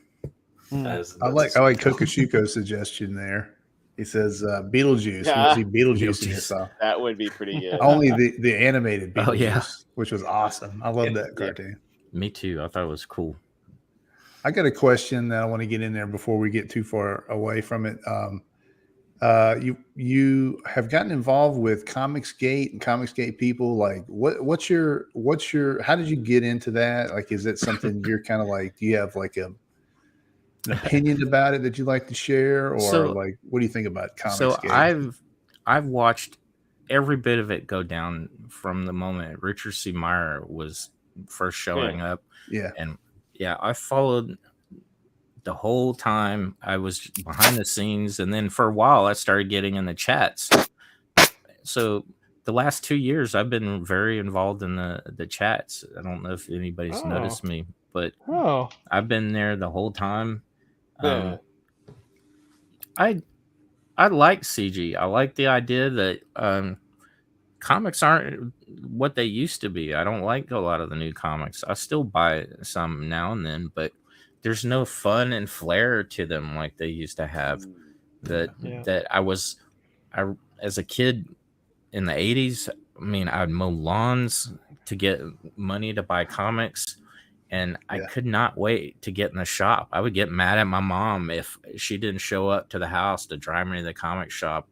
I like Kokoshuko's suggestion there. He says Beetlejuice. Yeah. We'll see Beetlejuice in your style. That would be pretty good. Only the animated Beetlejuice, Oh, yeah. which was awesome. I love that cartoon. Me too. I thought it was cool. I got a question that I want to get in there before we get too far away from it. You have gotten involved with Comicsgate and Comicsgate people. Like, what's your how did you get into that? Like, is that something you're kind of like? Do you have like an opinion about it that you'd like to share, or like, what do you think about Comicsgate? So I've watched every bit of it go down from the moment Richard C. Meyer was first showing up. Yeah. And yeah, I followed the whole time. I was behind the scenes, and then for a while I started getting in the chats. So the last 2 years I've been very involved in the chats. I don't know if anybody's noticed me, but I've been there the whole time. Yeah. I like CG. I like the idea that comics aren't what they used to be. I don't like a lot of the new comics. I still buy some now and then, but there's no fun and flair to them like they used to have. That I as a kid in the 80s, I mean, I'd mow lawns to get money to buy comics, and I could not wait to get in the shop. I would get mad at my mom if she didn't show up to the house to drive me to the comic shop,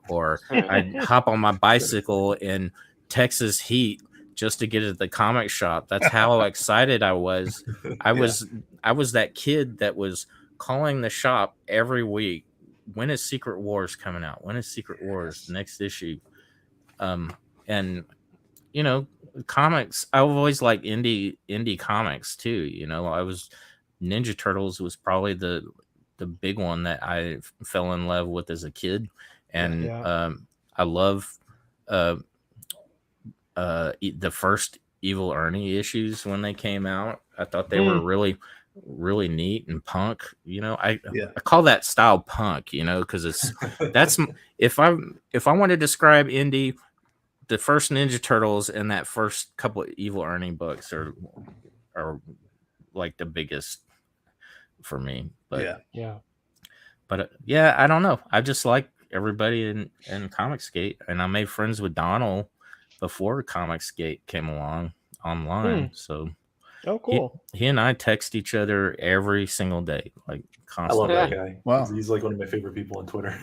or I'd hop on my bicycle in Texas heat just to get to the comic shop. That's how excited I was. I was that kid that was calling the shop every week. When is Secret Wars coming out? When is Secret Wars next issue? And comics, I've always liked indie comics too. I was Ninja Turtles was probably the big one that I fell in love with as a kid, and I love the first Evil Ernie issues when they came out. I thought they were really, really neat and punk. I call that style punk. Because that's if I want to describe indie, the first Ninja Turtles and that first couple of Evil Ernie books are like the biggest for me. But yeah. But I don't know. I just like everybody in Comicsgate, and I made friends with Donald before Comicsgate came along online. So Oh, cool. he and I text each other every single day, like I love constantly. that guy. Wow. He's like one of my favorite people on Twitter.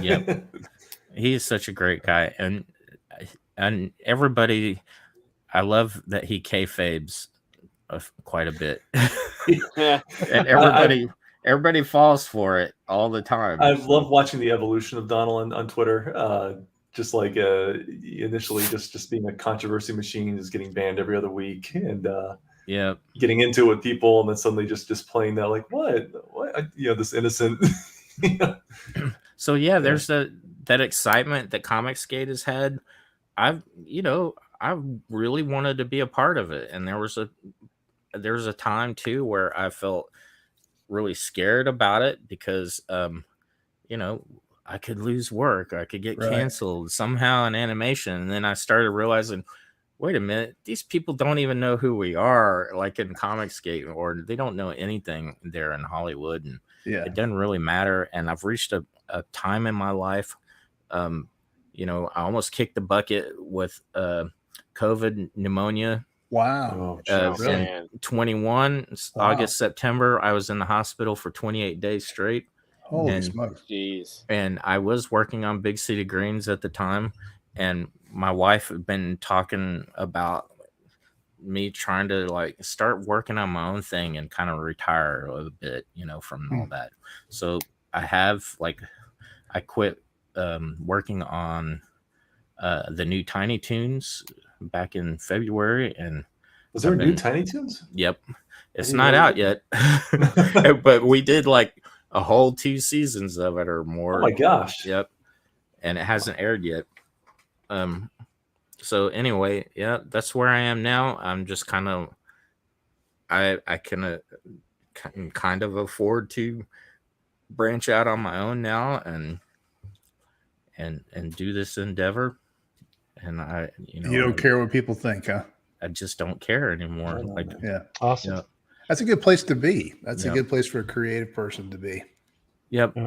Yep. He is such a great guy, and everybody, I love that he kayfabes quite a bit, and everybody falls for it all the time. I love watching the evolution of Donald on Twitter. Just like initially just being a controversy machine, is getting banned every other week, and yeah, getting into it with people, and then suddenly just playing that, like, what this innocent. So yeah, there's that excitement that Comicsgate has had. I really wanted to be a part of it, and there was a time too where I felt really scared about it because I could lose work, I could get canceled somehow in animation, and then I started realizing, wait a minute, these people don't even know who we are, like in Comicsgate, or they don't know anything there in Hollywood, and it doesn't really matter. And I've reached a time in my life, I almost kicked the bucket with COVID pneumonia. Wow. In 21 August, September, I was in the hospital for 28 days straight. Holy smokes. Jeez. And I was working on Big City Greens at the time, and my wife had been talking about me trying to like start working on my own thing and kind of retire a little bit, from all that. So I quit working on the new Tiny Toons back in February. And was there a new Tiny Toons? Yep. It's not out yet, but we did like a whole 2 seasons of it or more. Oh my gosh. Yep. And it hasn't aired yet. So anyway, yeah, that's where I am now. I'm just kind of, I can kind of afford to branch out on my own now and do this endeavor. And you don't care what people think, huh? I just don't care anymore. Awesome. Yeah. That's a good place to be. That's a good place for a creative person to be. Yep.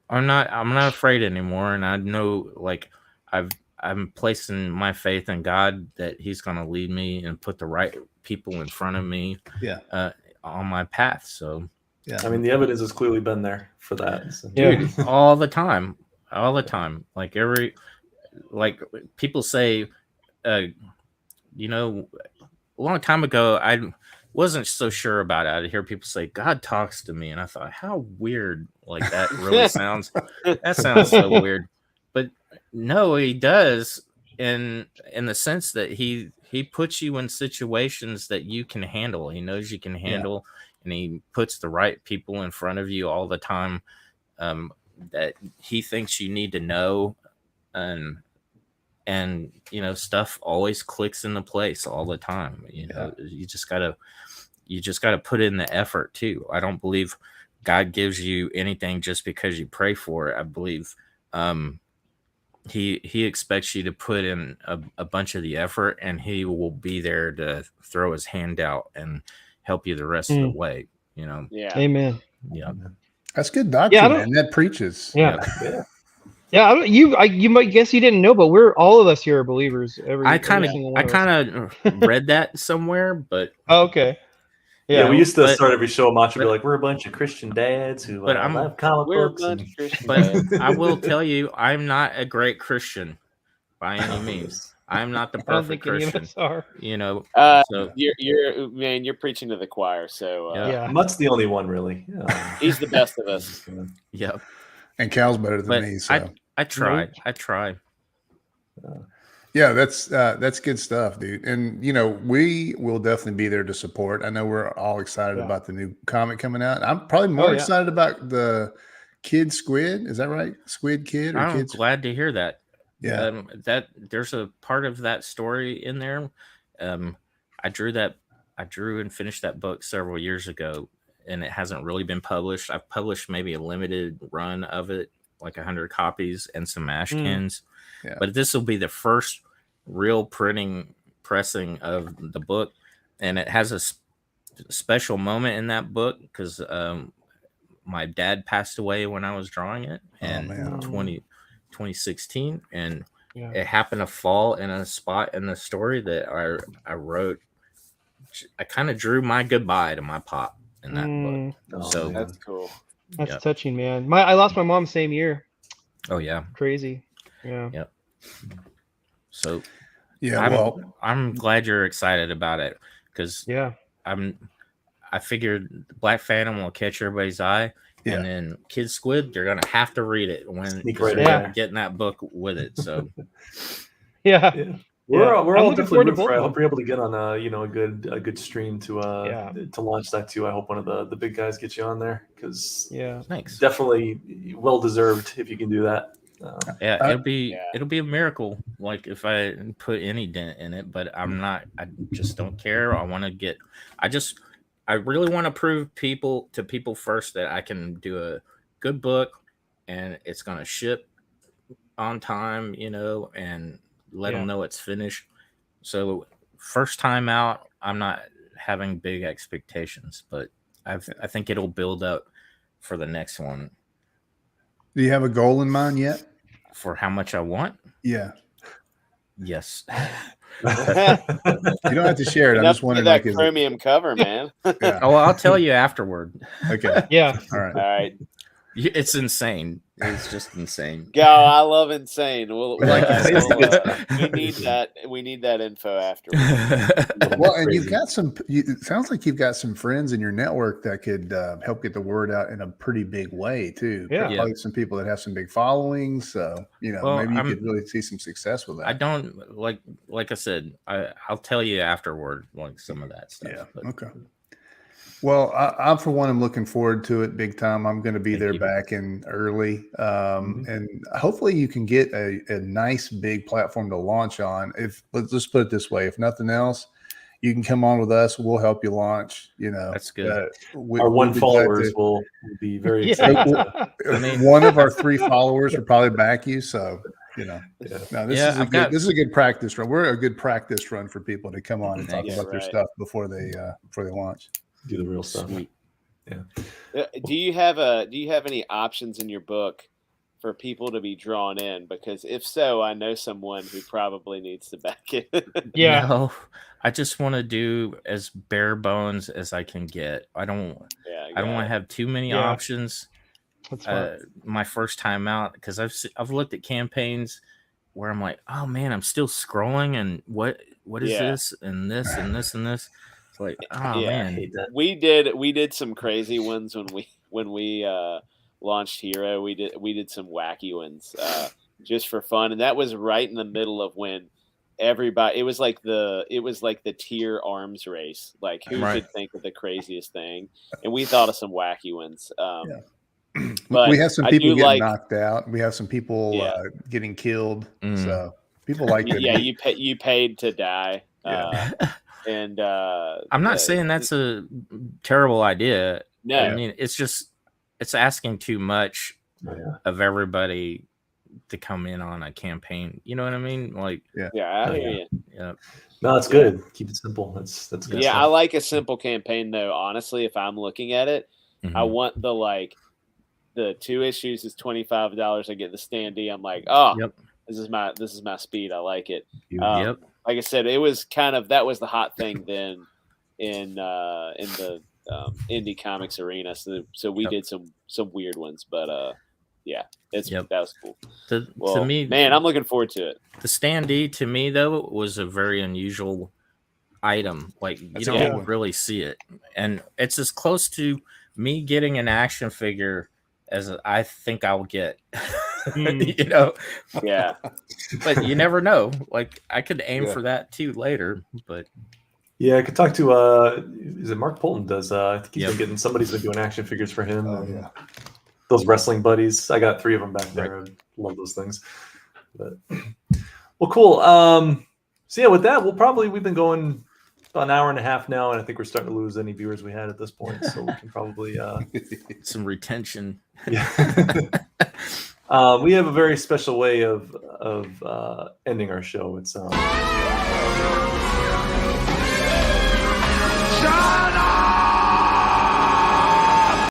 I'm not afraid anymore. And I know, like, I'm placing my faith in God that he's going to lead me and put the right people in front of me on my path. So, yeah, I mean, the evidence has clearly been there for that. So. Dude, all the time. Like people say, a long time ago, I wasn't so sure about it. I'd hear people say, God talks to me. And I thought, how weird, like that really sounds. That sounds so weird. But no, he does in the sense that he puts you in situations that you can handle. He knows you can handle, and he puts the right people in front of you all the time that he thinks you need to know. And stuff always clicks into place all the time. You just gotta put in the effort too. I don't believe God gives you anything just because you pray for it. I believe he expects you to put in a bunch of the effort, and he will be there to throw his hand out and help you the rest of the way. Yeah. Amen. Yeah. That's good doctrine, man. That preaches. Yeah. You might guess you didn't know, but all of us here are believers. I kind of read that somewhere, but okay. Yeah, we used to start every show. Macho be like, "We're a bunch of Christian dads who love comic books." But I will tell you, I'm not a great Christian by any means. I'm not the perfect Christian. So you're preaching to the choir. So Mutt's the only one, really. He's the best of us. Yep. And Cal's better than me. So I try. Yeah, that's good stuff, dude. And we will definitely be there to support. I know we're all excited about the new comic coming out. I'm probably more excited about the Kid Squid. Is that right? Squid Kid? I'm glad to hear that. Yeah. That there's a part of that story in there. I drew and finished that book several years ago, and it hasn't really been published. I've published maybe a limited run of it, like 100 copies and some mashkins. Yeah. But this will be the first real pressing of the book, and it has a special moment in that book because my dad passed away when I was drawing it, and 2016, and Yeah. it happened to fall in a spot in the story that I wrote. I kind of drew my goodbye to my pop in that book. Oh, So man. That's cool. That's Yep. touching, man. I lost my mom same year. oh yeah, Crazy. Yeah. Yep. So Yeah, I'm glad you're excited about it, because Yeah. I figured Black Phantom will catch everybody's eye, Yeah. and then Kid Squid, they're gonna have to read it when Sneak they're right in there. getting that book with it. So Yeah. Yeah. Yeah. We're I'm all looking definitely forward to rooting for both it. I of hope you're able to get on a good stream to Yeah. to launch that too. I hope one of the big guys gets you on there, because Yeah. thanks. definitely well deserved if you can do that. Yeah, Uh, it'll be a miracle. Like if I put any dent in it, but I'm not. I just don't care. I want to get. I really want to prove to people first that I can do a good book, and it's gonna ship on time, and let Yeah. them know it's finished. So first time out, I'm not having big expectations, but I think it'll build up for the next one. Do you have a goal in mind yet? For how much I want? Yeah. Yes. You don't have to share it. I'm Enough just to wondering, get that like, is it, chromium cover, man. yeah. Oh, I'll tell you afterward. Okay. Yeah. All right. All right. It's insane. It's just insane. Go, I love insane. Like, We need that. We need that info afterwards. Well, and you've Crazy. got it sounds like you've got some friends in your network that could help get the word out in a pretty big way too. Yeah. Probably some people that have some big followings. So, Well, maybe you I'm- could really see some success with that. I don't like I said, I'll tell you afterward, like some of that stuff. Yeah. But Okay. Well, I for one am looking forward to it big time. I'm going to be Thank there you. back in early, Mhm. and hopefully you can get a nice big platform to launch on. Let's put it this way: if nothing else, you can come on with us. We'll help you launch. That's good. Our one we'd be glad followers to- will be very excited. Yeah. I mean- one of our 3 followers will probably back you. So, Yeah. no, this Yeah, is a I've good got- this is a good practice run. We're a good practice run for people to come on and talk Nice. about their Right. stuff before they launch. Do the real stuff. Sweet. Do you have any options in your book for people to be drawn in? Because if so, I know someone who probably needs to back it. Yeah. No, I just want to do as bare bones as I can get. I don't want to have too many Yeah. options. That's smart. My first time out, because I've looked at campaigns where I'm like, oh man, I'm still scrolling, and what is Yeah. this and this and this and this? It's like, oh Yeah. I man, hate that. We did some crazy ones when we launched Hero. We did some wacky ones just for fun, and that was right in the middle of when everybody. It was like the tier arms race. Like who Right. could think of the craziest thing? And we thought of some wacky ones. Yeah. But we have some I people do getting like- knocked out. We have some people Yeah. Getting killed. Mm. So people like to. Yeah, you paid to die. Yeah. And I'm not saying that's a terrible idea. no. I mean, it's asking too much Yeah. of everybody to come in on a campaign. You know what I mean? Like, Yeah, I hear you. yeah, No, that's good. Keep it simple. That's good. Yeah, I stuff. like a simple campaign though. Honestly, if I'm looking at it, I mhm. want the 2 issues is $25. I get the standee. I'm like, oh, Yep. this is my speed. I like it. Yep. Like I said, it was that was the hot thing then in the indie comics arena. So we Yep. did some weird ones, but yeah, Yep. that was cool. To Well, me, man, I'm looking forward to it. the standee to me though was a very unusual item. Like That's you a good don't one. really see it, and it's as close to me getting an action figure as I think I'll get. Mm. You know, Yeah, but you never know. Like I could aim Yeah. for that too later, but Yeah, I could talk to is it Mark Polton does I think he's Yep. been getting somebody's been doing action figures for him. Oh, and yeah. Those wrestling buddies. I got 3 of them back there. I love those things. But well, cool. So yeah, with that, we've been going about an hour and a half now, and I think we're starting to lose any viewers we had at this point. So we can probably some retention. yeah. We have a very special way of ending our show. It's Shut